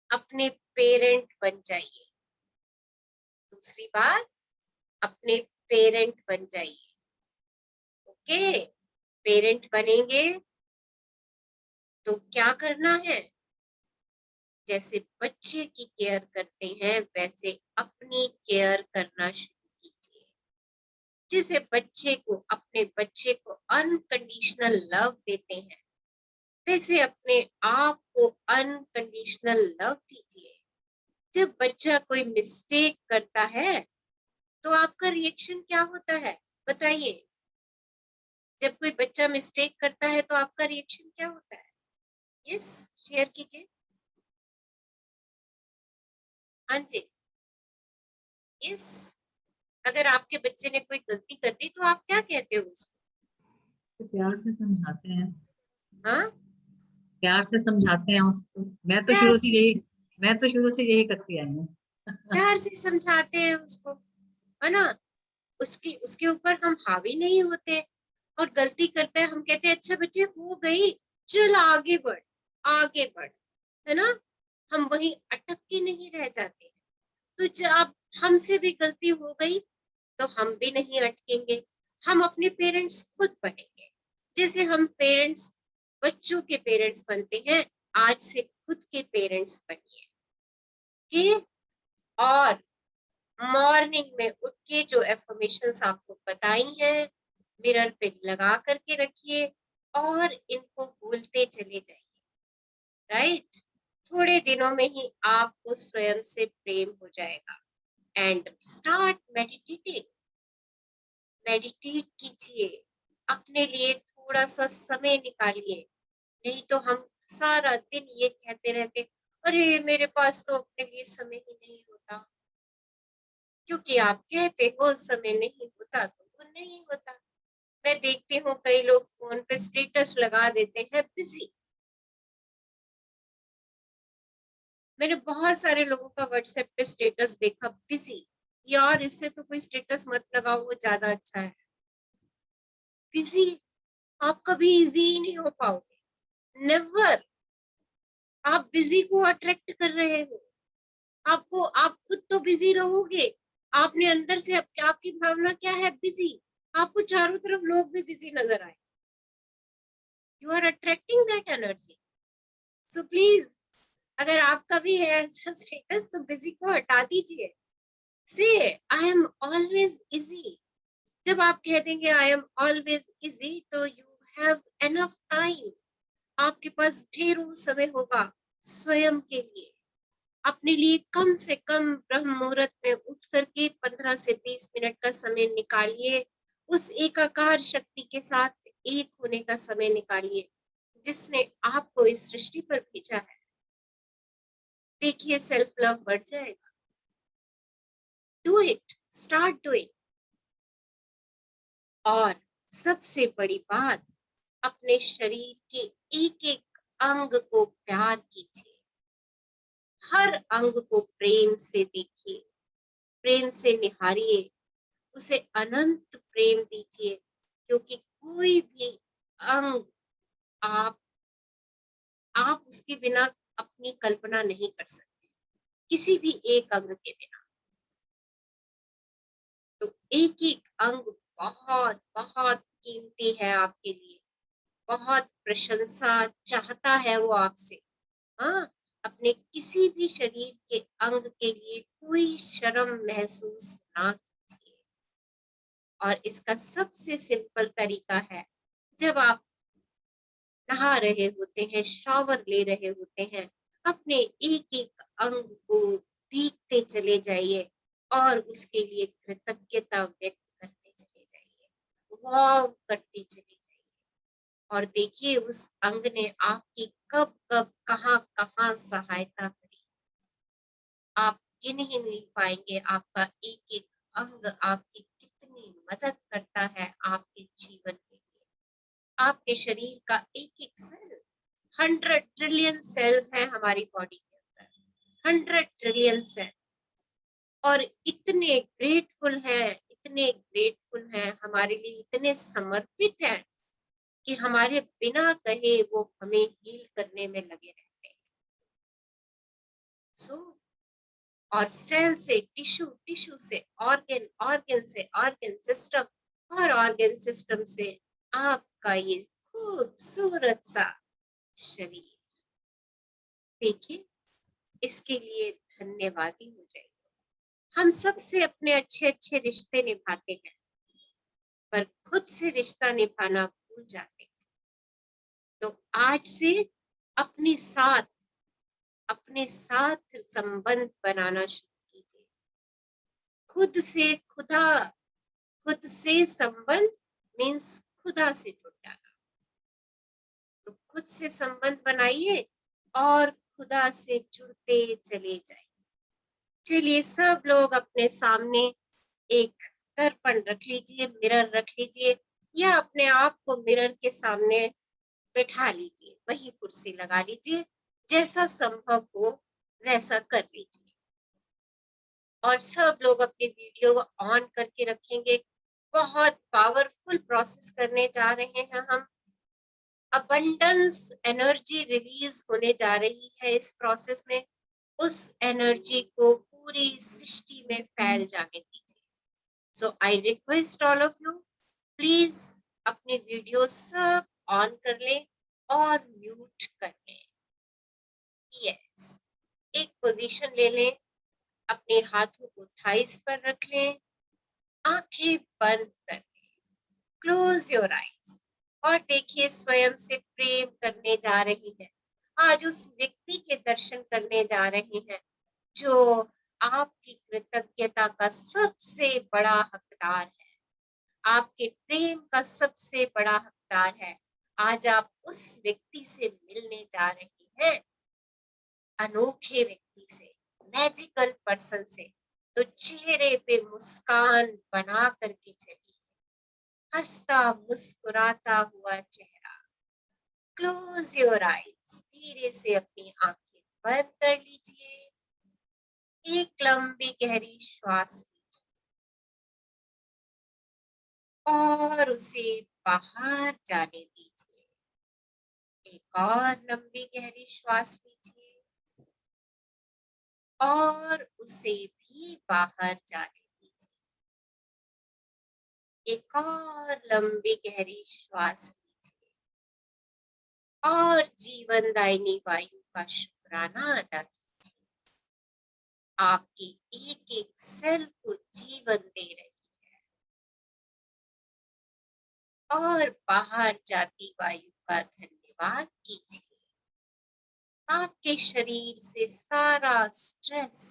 अपने पेरेंट बन जाइए। दूसरी बात, अपने पेरेंट बन जाइए। ओके? पेरेंट बनेंगे तो क्या करना है? जैसे बच्चे की केयर करते हैं वैसे अपनी केयर करना शुरू कीजिए। जैसे अपने बच्चे को अनकंडीशनल लव देते हैं वैसे अपने आप को अनकंडीशनल लव दीजिए। जब बच्चा कोई मिस्टेक करता है तो आपका रिएक्शन क्या होता है? बताइए, जब कोई बच्चा मिस्टेक करता है तो आपका रिएक्शन क्या होता है? यस, शेयर कीजिए। हाँ जी, यस। अगर आपके बच्चे ने कोई गलती कर दी तो आप क्या कहते हो उसको?
तो प्यार से समझाते हैं,
हाँ,
प्यार से समझाते हैं उसको।
प्यार
मैं तो शुरू से यही करती आई हूँ।
प्यार से समझाते हैं उसको, है ना? उसकी उसके ऊपर हम हावी नहीं होते, और गलती करते हैं हम कहते हैं अच्छा बच्चे हो गई, चल आगे बढ़, आगे बढ़, है ना? हम वहीं अटक के नहीं रह जाते। तो जब हमसे भी गलती हो गई तो हम भी नहीं अटकेंगे, हम अपने पेरेंट्स खुद बनेंगे। जैसे हम पेरेंट्स बच्चों के पेरेंट्स बनते हैं, आज से खुद के पेरेंट्स बनिए, ठीक? और मॉर्निंग में उठ के जो एफर्मेशंस आपको बताई हैं, मिरर पे लगा करके रखिए और इनको बोलते चले जाइए, राइट? थोड़े दिनों में ही आपको स्वयं से प्रेम हो जाएगा। एंड स्टार्ट मेडिटेटिंग, मेडिटेट कीजिए, अपने लिए थोड़ा सा समय निकालिए। नहीं तो हम सारा दिन ये कहते रहते, अरे मेरे पास तो अपने लिए समय ही नहीं होता। क्योंकि आप कहते हो समय नहीं होता तो वो नहीं होता। मैं देखती हूँ कई लोग फोन पे स्टेटस लगा देते हैं बिजी। मैंने बहुत सारे लोगों का व्हाट्सएप पे स्टेटस देखा बिजी। यार इससे तो कोई स्टेटस मत लगाओ, वो ज्यादा अच्छा है। बिजी, आप कभी इजी ही नहीं हो पाओगे, नेवर। आप बिजी को अट्रैक्ट कर रहे हो, आपको, आप खुद तो बिजी रहोगे, आपने अंदर से आपकी भावना क्या है? बिजी। आपको चारों तरफ लोग भी बिजी नजर आए, you are attracting that energy. So please, अगर आपका भी है ऐसा स्टेटस तो बिजी को हटा दीजिए। से आई एम ऑलवेज इजी। जब आप कह देंगे आई एम ऑलवेज इजी तो यू हैव एनफ टाइम, आपके पास ढेरों समय होगा स्वयं के लिए। अपने लिए कम से कम ब्रह्म मुहूर्त में उठ करके 15 से 20 मिनट का समय निकालिए। उस एकाकार शक्ति के साथ एक होने का समय निकालिए जिसने आपको इस सृष्टि पर भेजा है। देखिए सेल्फ लव बढ़ जाएगा। Do it, start doing. और सबसे बड़ी बात, अपने शरीर के एक एक अंग को प्यार कीजिए, हर अंग को प्रेम से देखिए, प्रेम से निहारिए, उसे अनंत प्रेम दीजिए। क्योंकि कोई भी अंग आप उसके बिना अपनी कल्पना नहीं कर सकते, किसी भी एक अंग के बिना। तो एक एक अंग बहुत बहुत कीमती है आपके लिए, बहुत प्रशंसा चाहता है वो आपसे। हाँ, अपने किसी भी शरीर के अंग के लिए कोई शर्म महसूस ना कीजिए। और इसका सबसे सिंपल तरीका है, जब आप नहा रहे होते हैं, शॉवर ले रहे होते हैं, अपने एक एक अंग को देखते चले जाइए और उसके लिए कृतज्ञता व्यक्त करते चले जाइए, वाव करते चले जाइए। और देखिए उस अंग ने आपकी कब कब कहाँ कहाँ सहायता करी। आप गिन ही नहीं पाएंगे आपका एक एक अंग आपकी कितनी मदद करता है आपके जीवन के लिए। आपके शरीर का एक एक सेल, 100 ट्रिलियन सेल्स हैं हमारी बॉडी के अंदर, 100 ट्रिलियन सेल। और इतने ग्रेटफुल हैं, इतने ग्रेटफुल हैं, हमारे लिए इतने समर्पित हैं कि हमारे बिना कहे वो हमें हील करने में लगे रहते हैं। सो और सेल से टिश्यू, टिश्यू से ऑर्गन, ऑर्गन से ऑर्गन सिस्टम और ऑर्गन सिस्टम से आपका ये खूबसूरत सा शरीर। देखिए, इसके लिए धन्यवादी हो जाइए। हम सबसे अपने अच्छे अच्छे रिश्ते निभाते हैं, पर खुद से रिश्ता निभाना भूल जाते हैं। तो आज से अपने साथ अपने साथ संबंध बनाना शुरू कीजिए। खुद से खुदा, खुद से संबंध मीन्स खुदा से जुड़ जाना। तो खुद से संबंध बनाइए और खुदा से जुड़ते चले जाइए। चलिए सब लोग अपने सामने एक दर्पण रख लीजिए, मिरर रख लीजिए, या अपने आप को मिरर के सामने बैठा लीजिए, वही कुर्सी लगा लीजिए, जैसा संभव हो वैसा कर लीजिए। और सब लोग अपने वीडियो को ऑन करके रखेंगे। बहुत पावरफुल प्रोसेस करने जा रहे हैं हम। अबंडेंस एनर्जी रिलीज होने जा रही है इस प्रोसेस में। उस एनर्जी को पूरी सृष्टि में फैल जाने दीजिए। So I request all of you, please अपने वीडियो सब ऑन कर लें और म्यूट कर लें। यस, एक पोजीशन ले लें, अपने हाथों को थाइस पर रख लें, आंखें बंद कर लें, क्लोज योर आईज, और देखिए स्वयं से प्रेम करने जा रही हैं। आज उस व्यक्ति के दर्शन करने जा रहे हैं जो आपकी कृतज्ञता का सबसे बड़ा हकदार है, आपके प्रेम का सबसे बड़ा हकदार है। आज आप उस व्यक्ति से मिलने जा रही हैं, अनोखे व्यक्ति से, मैजिकल पर्सन से। तो चेहरे पे मुस्कान बना करके चलिए, हंसता मुस्कुराता हुआ चेहरा। क्लोज योर आईज, धीरे से अपनी आंखें बंद कर लीजिए। एक लंबी गहरी श्वास लीजिए और उसे बाहर जाने दीजिए। एक और लंबी गहरी श्वास लीजिए और उसे भी बाहर जाने दीजिए। एक और लंबी गहरी श्वास लीजिए और जीवनदायिनी वायु का शुक्राना अदा कीजिए। आपकी एक एक सेल को जीवन दे रही है और बाहर जाती वायु का धन्यवाद कीजिए। आपके शरीर से सारा स्ट्रेस,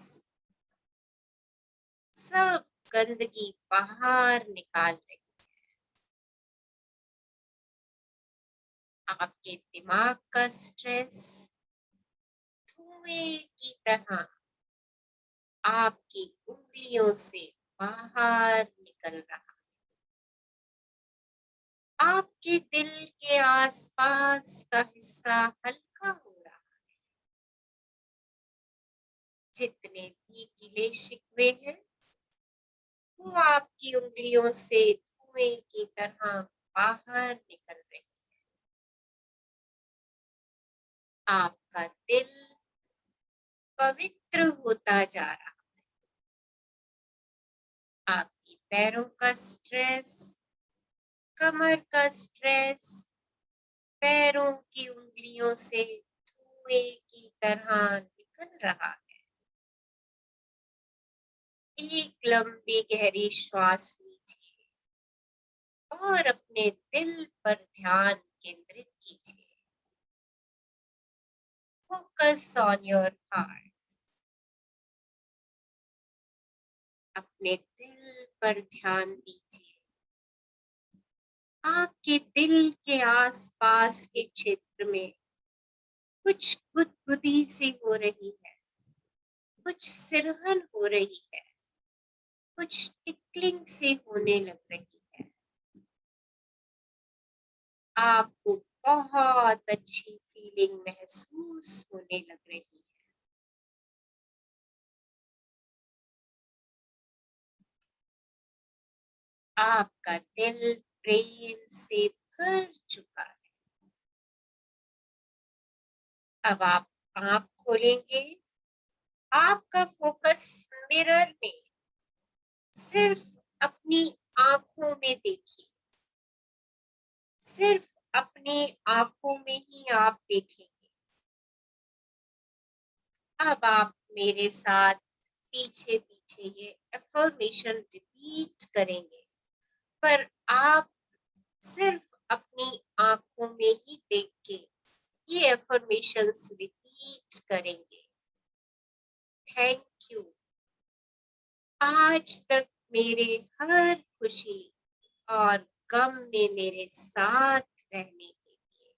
सब गंदगी बाहर निकाल रही है। आपके दिमाग का स्ट्रेस धुएं की तरह आपकी उंगलियों से बाहर निकल रहा है। आपके दिल के आसपास का हिस्सा हल्का हो रहा है। जितने भी गिले शिकवे हैं वो आपकी उंगलियों से धुएं की तरह बाहर निकल रहे हैं। आपका दिल पवित्र होता जा रहा है। आपकी पैरों का स्ट्रेस, कमर का स्ट्रेस, पैरों की उंगलियों से धुएं की तरह निकल रहा है। एक लंबी गहरी श्वास लीजिए और अपने दिल पर ध्यान केंद्रित कीजिए। Focus on your heart. अपने दिल पर ध्यान दीजिए। आपके दिल के आसपास के क्षेत्र में कुछ गुदगुदी सी हो रही है, कुछ सिरहन हो रही है, कुछ टिकलिंग सी होने लग रही है। आपको बहुत अच्छी फीलिंग महसूस होने लग रही है। आपका दिल प्रेम से भर चुका है। अब आप आंख खोलेंगे। आपका फोकस मिरर में सिर्फ अपनी आंखों में देखिए। सिर्फ अपनी आंखों में ही आप देखेंगे। अब आप मेरे साथ पीछे पीछे ये अफर्मेशन रिपीट करेंगे, पर आप सिर्फ अपनी आंखों में ही देख के ये अफर्मेशंस रिपीट करेंगे। Thank you. आज तक मेरे हर खुशी और गम में मेरे साथ रहने के लिए।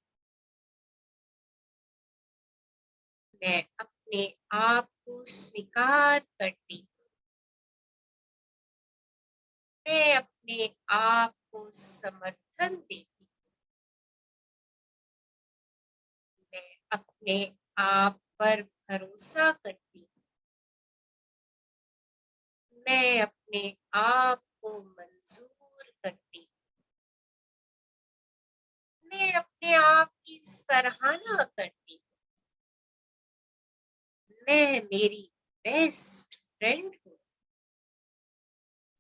मैं अपने आप को स्वीकार करती हूँ। मैं अपने आप को समर्थन देती हूँ। मैं अपने आप पर भरोसा करती हूँ। मैं अपने आप को मंजूर करती हूँ। मैं अपने आप की सराहना करती हूँ। मैं मेरी बेस्ट फ्रेंड हूँ।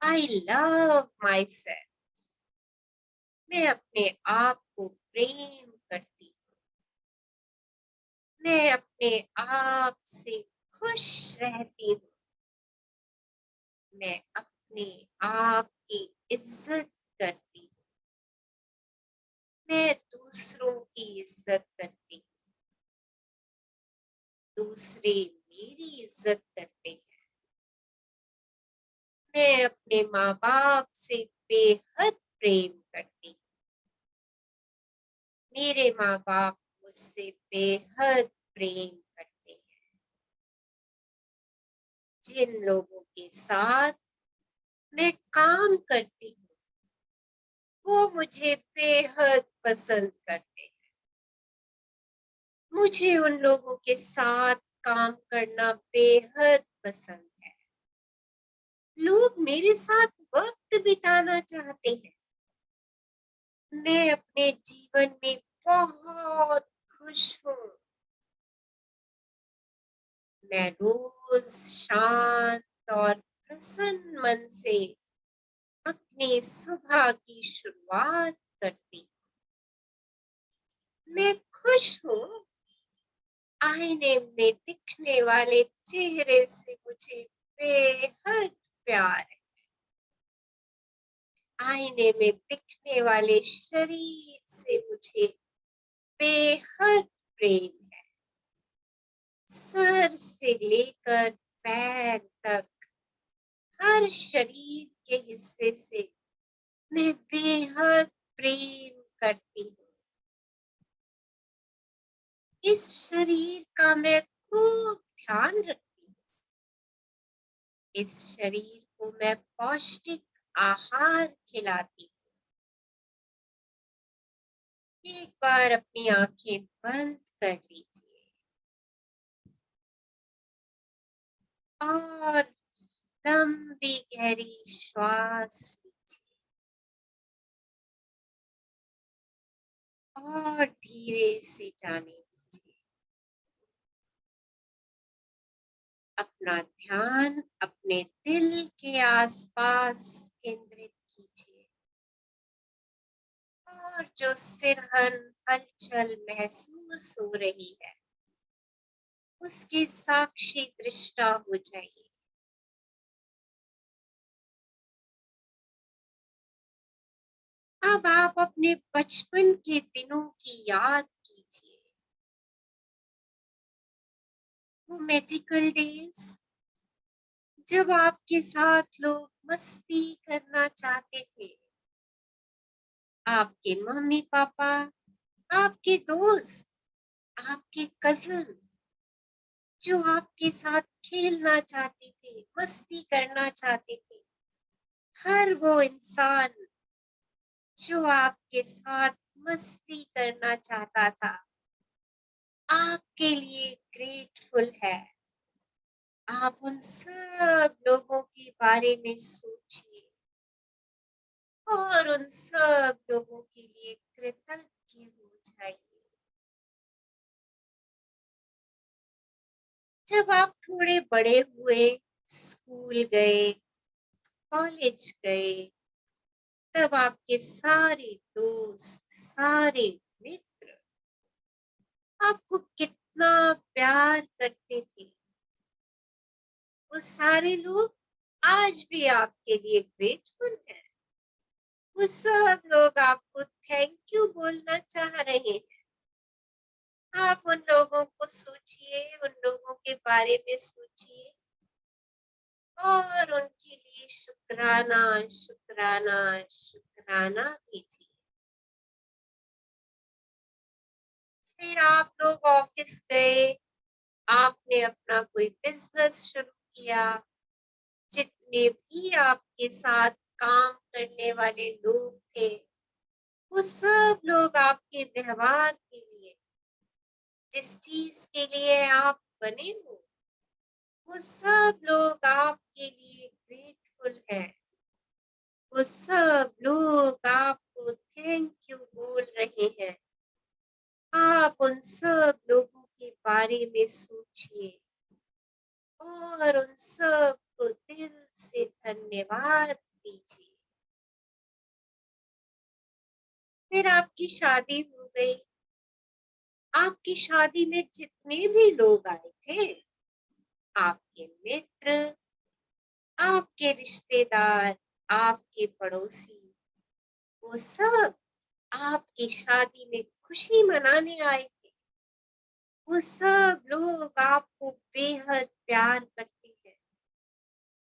आई लव माई सेल्फ। मैं अपने आप को प्रेम करती हूँ। मैं अपने आप से खुश रहती हूँ। मैं अपने आप की इज्जत करती हूँ। मैं दूसरों की इज्जत करती हूँ। दूसरे मेरी इज्जत करते हैं। मैं अपने माँ बाप से बेहद प्रेम करती हूँ। मेरे माँ बाप मुझसे बेहद प्रेम करते हैं। जिन लोगों के साथ मैं काम करती हूँ वो मुझे बेहद पसंद करते हैं। मुझे उन लोगों के साथ काम करना बेहद पसंद है। लोग मेरे साथ वक्त बिताना चाहते हैं। मैं अपने जीवन में बहुत खुश हूँ। मैं रोज शांत और प्रसन्न मन से अपनी सुबह की शुरुआत करती हूँ। मैं खुश हूँ। आईने में दिखने वाले चेहरे से मुझे बेहद प्यार है। आईने में दिखने वाले शरीर से मुझे बेहद प्रेम है। सर से लेकर पैर तक हर शरीर के हिस्से से मैं बेहद प्रेम करती हूँ। इस शरीर का मैं खूब ध्यान रखती हूँ। इस शरीर को मैं पौष्टिक आहार खिलाती हूँ। एक बार अपनी आंखें बंद कर लीजिए और लंबी गहरी श्वास लीजिए और धीरे से जाने दीजिए। अपना ध्यान अपने दिल के आसपास केंद्रित कीजिए और जो सिरहन हलचल महसूस हो रही है उसके साक्षी दृष्टा हो जाइए। अब आप अपने बचपन के दिनों की याद कीजिए। वो मैजिकल डेज जब आपके साथ लोग मस्ती करना चाहते थे। आपके मम्मी पापा, आपके दोस्त, आपके कजन जो आपके साथ खेलना चाहते थे, मस्ती करना चाहते थे। हर वो इंसान जो आपके साथ मस्ती करना चाहता था आपके लिए ग्रेटफुल है। आप उन सब लोगों के बारे में सोचिए और उन सब लोगों के लिए कृतज्ञ हो जाइए। जब आप थोड़े बड़े हुए, स्कूल गए, कॉलेज गए, तब आपके सारे दोस्त, सारे मित्र आपको कितना प्यार करते थे। वो सारे लोग आज भी आपके लिए ग्रेटफुल हैं। वो सब लोग आपको थैंक यू बोलना चाह रहे हैं। आप उन लोगों को सोचिए, उन लोगों के बारे में सोचिए और उनके लिए शुक्राना शुक्राना शुक्राना कीजिए। फिर आप लोग ऑफिस गए, आपने अपना कोई बिजनेस शुरू किया, जितने भी आपके साथ काम करने वाले लोग थे, वो सब लोग आपके व्यवहार के लिए, जिस चीज के लिए आप बने हो, वो सब लोग आपके लिए ग्रेटफुल है। वो सब लोग आपको थैंक यू बोल रहे हैं। आप उन सब लोगों के बारे में सोचिए और उन सब को दिल से धन्यवाद दीजिए। फिर आपकी शादी हो गई। आपकी शादी में जितने भी लोग आए थे, आपके मित्र, आपके रिश्तेदार, आपके पड़ोसी, वो सब आपकी शादी में खुशी मनाने आए थे। वो सब लोग आपको बेहद प्यार करते हैं।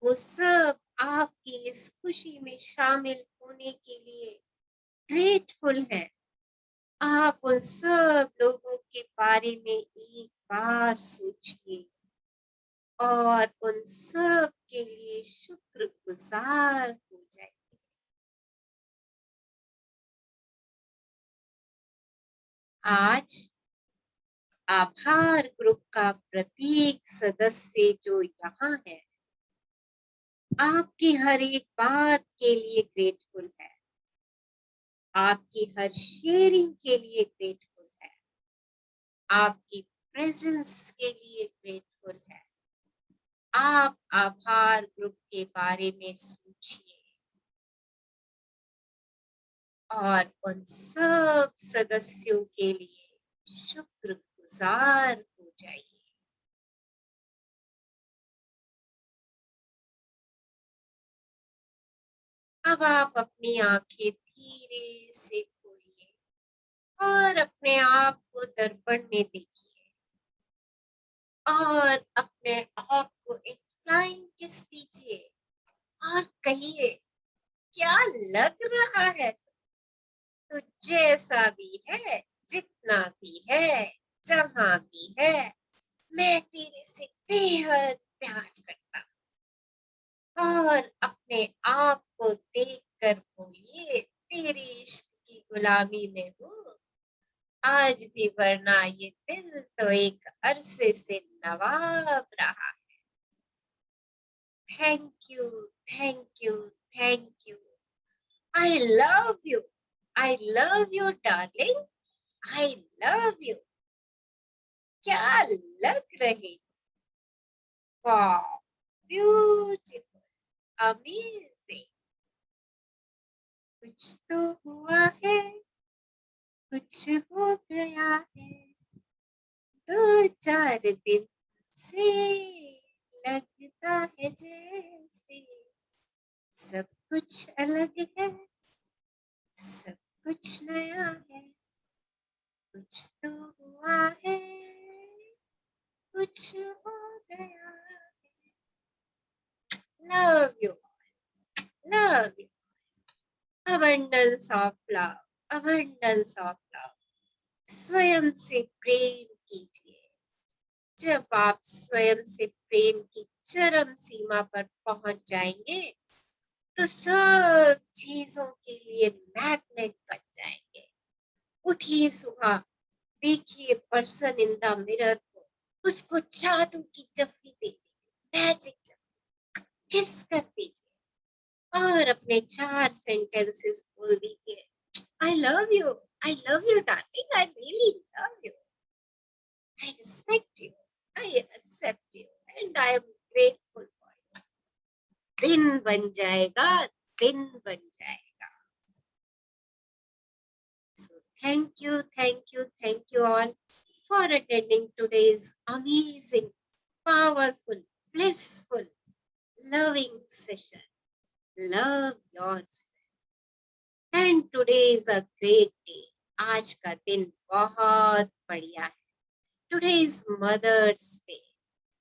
वो सब आपकी इस खुशी में शामिल होने के लिए ग्रेटफुल है। आप उन सब लोगों के बारे में एक बार सोचिए और उन सब के लिए शुक्रगुजार हो जाइए। आज आभार ग्रुप का प्रत्येक सदस्य जो यहाँ है, आपकी हर एक बात के लिए ग्रेटफुल है। आपकी हर शेयरिंग के लिए ग्रेटफुल है। आपकी प्रेजेंस के लिए ग्रेटफुल है। आप आभार ग्रुप के बारे में सोचिए और उन सब सदस्यों के लिए शुक्रगुजार हो जाइए। अब आप अपनी आंखें धीरे से खोलिए और अपने आप को दर्पण में देखिए और अपने आप को एक फ्लाइंग किस दीजिए और कहिए, क्या लग रहा है? तो जैसा भी है, जितना भी है, जहां भी है, मैं तेरे से बेहद प्यार करता हूं। और अपने आप को देखकर बोलिए, तेरी इश्क की गुलामी में हूँ आज भी, वरना ये दिल तो एक अरसे से नवाब रहा। Thank you, thank you, thank you. I love you. I love you, darling. I love you. क्या लग रही? Wow, beautiful, amazing. कुछ तो हुआ है, कुछ हो गया है, 2-4 दिन से लगता है जैसे सब कुछ अलग है, सब कुछ नया है। कुछ तो हुआ है, कुछ हो गया है। Love you, love you. Abundance of love, abundance of love. स्वयं से प्रेम कीजिए। जब आप स्वयं से प्रेम की चरम सीमा पर पहुंच जाएंगे, तो सब चीजों के लिए मैग्नेट बन जाएंगे। उठिए सुबह, देखिए पर्सन इन द मिरर को, उसको जादू की जफ्फी दे दीजिए, मैजिक किस कर दीजिए और अपने 4 सेंटेंसेस बोल दीजिए। I love you, I love you darling, I really love you, I respect you, I accept you and I am grateful for you. दिन बन जाएगा, दिन बन जाएगा। So thank you all for attending today's amazing, powerful, blissful, loving session. Love yourself. And today is a great day. आज का दिन बहुत बढ़िया है. Today is Mother's Day.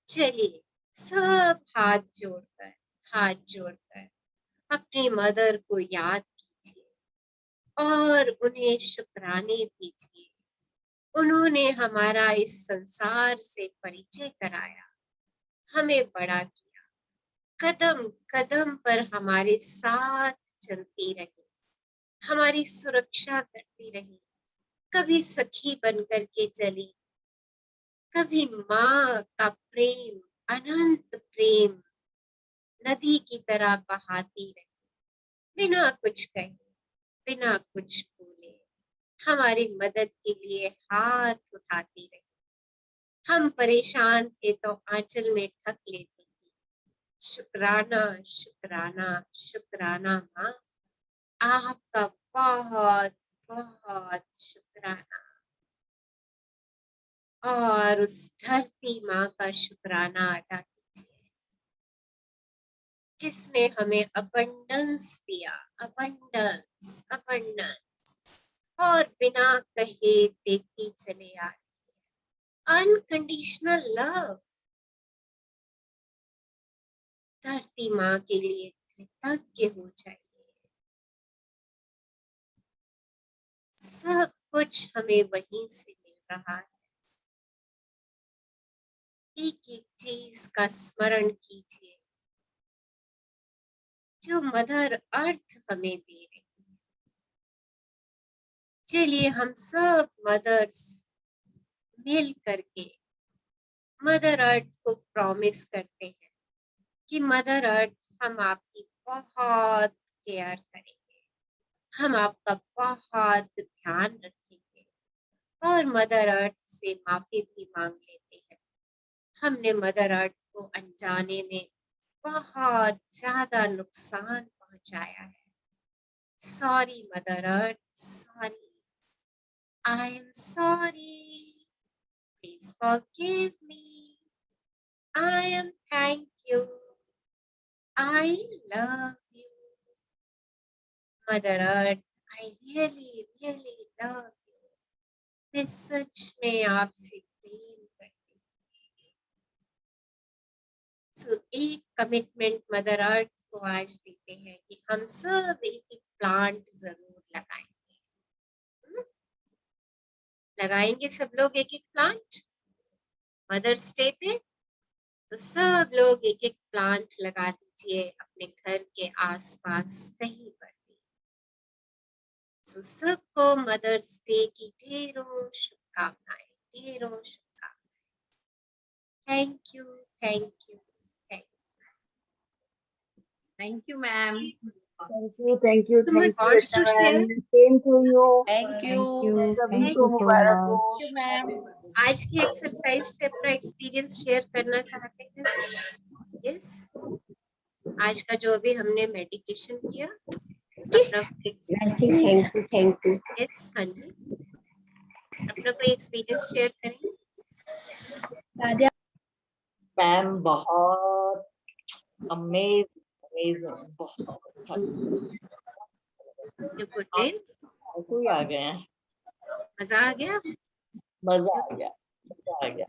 चलिए सब हाथ जोड़कर अपनी मदर को याद कीजिए और उन्हें शुक्राने दीजिए। उन्होंने हमारा इस संसार से परिचय कराया, हमें बड़ा किया, कदम कदम पर हमारे साथ चलती रही, हमारी सुरक्षा करती रही, कभी सखी बनकर के चली, कभी माँ का प्रेम, अनंत प्रेम नदी की तरह बहाती रही, बिना कुछ कहे, बिना कुछ बोले, हमारी मदद के लिए हाथ उठाती रही। हम परेशान थे तो आंचल में ढक लेती थी। शुक्राना शुक्राना शुक्राना माँ, आपका बहुत बहुत शुक्राना। और उस धरती माँ का शुक्राना अदा कीजिए जिसने हमें अबंडेंस दिया, अबंडेंस अबंडेंस, और बिना कहे देती चले आ रही है। Unconditional love. धरती माँ के लिए कृतज्ञ हो जाइए। सब कुछ हमें वहीं से मिल रहा है। एक एक चीज का स्मरण कीजिए जो मदर अर्थ हमें दे रही है। चलिए हम सब मदर्स मिल करके मदर अर्थ को प्रॉमिस करते हैं कि मदर अर्थ हम आपकी बहुत केयर करेंगे, हम आपका बहुत ध्यान रखेंगे, और मदर अर्थ से माफी भी मांग लेते हैं। हमने मदर अर्थ को अनजाने में बहुत ज्यादा नुकसान पहुंचाया है। Sorry mother earth, sorry, I am sorry, please forgive me, I am thank you, I love you mother earth, I really really love you. मैं सच में आपसे प्रेम करती हूँ। सो एक कमिटमेंट मदर अर्थ को आज देते हैं कि हम सब एक एक प्लांट जरूर लगाएंगे। लगाएंगे सब लोग एक एक प्लांट मदर्स डे पे। तो सब लोग एक एक प्लांट लगा दीजिए अपने घर के आसपास कहीं पर भी। सो सबको मदर्स डे की ढेरों शुभकामनाएं, ढेरों शुभकामनाएं। Thank you, thank you, thank
Thank you, ma'am.
Thank you,
Someone
thank you,
wants to share?
everyone. Same to you.
Thank you.
सभी
Thank
को
you.
मुबारक हो।
Thank you, ma'am.
आज की एक्सरसाइज से अपना एक्सपीरियंस शेयर करना चाहते हैं? यस, आज का जो अभी हमने मेडिटेशन किया अपना
थैंक यू।
यस, हाँ जी, अपना कोई एक्सपीरियंस शेयर करें।
मैम बहुत अमेजिंग, बहुत
गुड डे,
कोई आ गए हैं,
मजा आ गया।
मजा आ गया, मजा आ गया।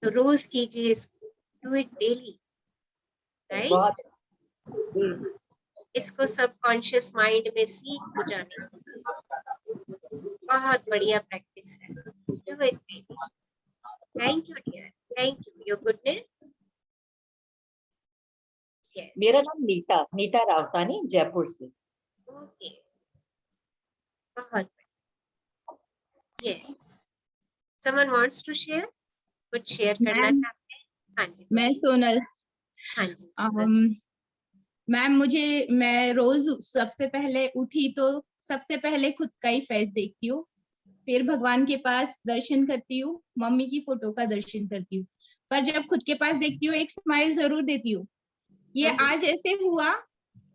तो रोज कीजिए इसको, डू इट डेली, राइट।
बहुत
इसको सबकॉन्शियस माइंड में सीख हो जाने दीजिए। बहुत बढ़िया प्रैक्टिस है, do it daily. Thank you dear, thank you, your goodness.
मेरा नाम नीता रावतानी, जयपुर से।
ओके, बहुत बढ़िया। Yes, someone wants to share, कुछ शेयर करना चाहते हैं? हाँ जी,
मैं
बोलिए।
सोनल।
हाँ जी, सोनल जी।
मैम मैं रोज सबसे पहले उठी तो सबसे पहले खुद का ही फेस देखती हूँ, फिर भगवान के पास दर्शन करती हूँ, मम्मी की फोटो का दर्शन करती हूँ, पर जब खुद के पास देखती हूँ एक स्माइल जरूर देती हूँ। ये आज ऐसे हुआ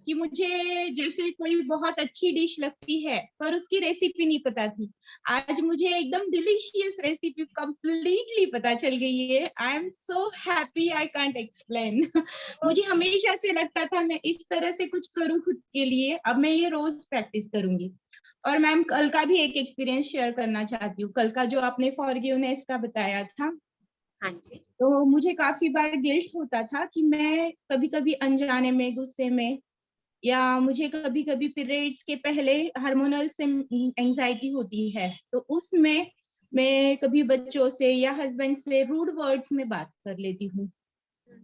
कि मुझे जैसे कोई बहुत अच्छी डिश लगती है पर उसकी रेसिपी नहीं पता थी, आज मुझे एकदम डिलीशियस रेसिपी कंप्लीटली पता चल गई है। I am so happy, I can't explain. मुझे हमेशा से लगता था मैं इस तरह से कुछ करूं खुद के लिए, अब मैं ये रोज प्रैक्टिस करूंगी। और मैम कल का भी एक एक्सपीरियंस शेयर करना चाहती हूँ। कल का जो आपने फॉरगिवनेस का बताया था,
हाँ जी।
तो मुझे काफी बार गिल्ट होता था कि मैं कभी कभी अनजाने में, गुस्से में, या मुझे कभी कभी पीरियड्स के पहले हार्मोनल से एंजाइटी होती है, तो उसमें मैं कभी बच्चों से या हस्बैंड से रूड वर्ड्स में बात कर लेती हूँ।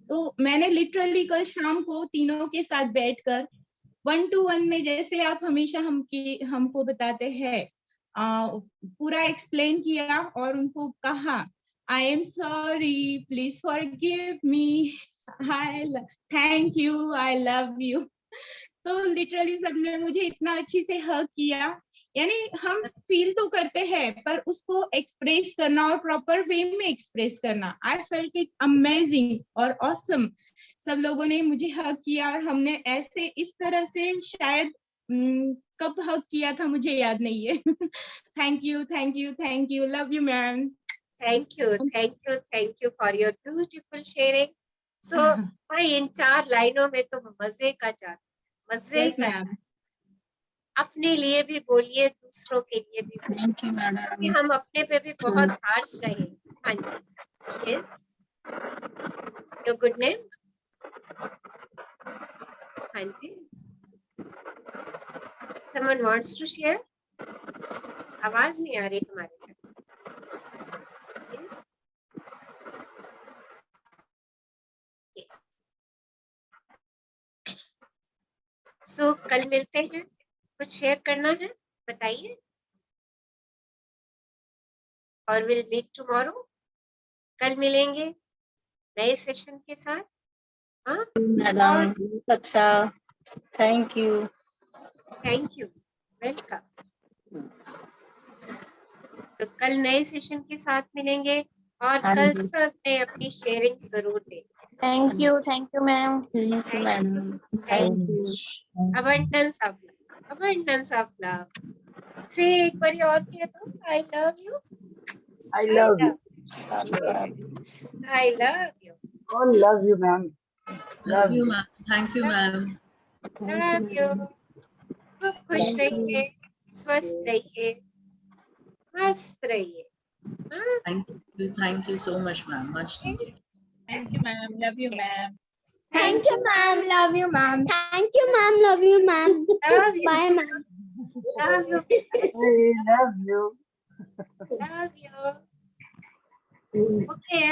तो मैंने लिटरली कल शाम को तीनों के साथ बैठकर 1-to-1 में, जैसे आप हमेशा हमको बताते हैं, पूरा एक्सप्लेन किया और उनको कहा, I am sorry, please forgive me, thank you, I love you. तो लिटरली सबने मुझे इतना अच्छी से हग किया। यानी हम फील तो करते हैं, पर उसको एक्सप्रेस करना और प्रॉपर वे में एक्सप्रेस करना, आई फेल्ट इट अमेजिंग और ऑसम। सब लोगों ने मुझे हग किया और हमने ऐसे इस तरह से शायद कब हग किया था मुझे याद नहीं है। Thank you, thank you, thank you, love you ma'am.
Thank you for your beautiful sharing. So भाई इन 4 लाइनों में तो मजे का जादू, मजे
यस
का
मैम।
जादू। अपने लिए भी बोलिए, दूसरों के लिए भी बोलिए,
थैंक यू
क्योंकि
मैडम।
हम अपने पे भी बहुत हार्श रहे। हाँ जी। Yes, your good name. हाँ जी। Someone wants to share? आवाज नहीं आ रही हमारे तक। Yes? सो कल मिलते हैं, कुछ शेयर करना है बताइए, और विल मीट टुमारो। कल मिलेंगे नए सेशन के साथ। हाँ,
मैडम बहुत अच्छा, thank you.
Thank you, welcome. तो कल नए सेशन के साथ मिलेंगे, और
हाँ
कल
जी।
सबने अपनी शेयरिंग जरूर देनी।
Thank you ma'am. Thank you madam. Thank you.
abundance of love। से एक बार और कह दो, आई love you.
I love you.
I love you.
All love you, ma'am.
Thank you, ma'am. Thank you, ma'am.
Love you. खूब खुश रहिए, स्वस्थ रहिए, मस्त रहिए। हाँ,
Thank you so much, ma'am. Much needed.
Thank you ma'am, love you ma'am.
Thank you
ma'am. Love you, ma'am. Thank you, ma'am. Love you, ma'am.
Love you.
Bye, ma'am.
love you
I love you.
love you। Okay,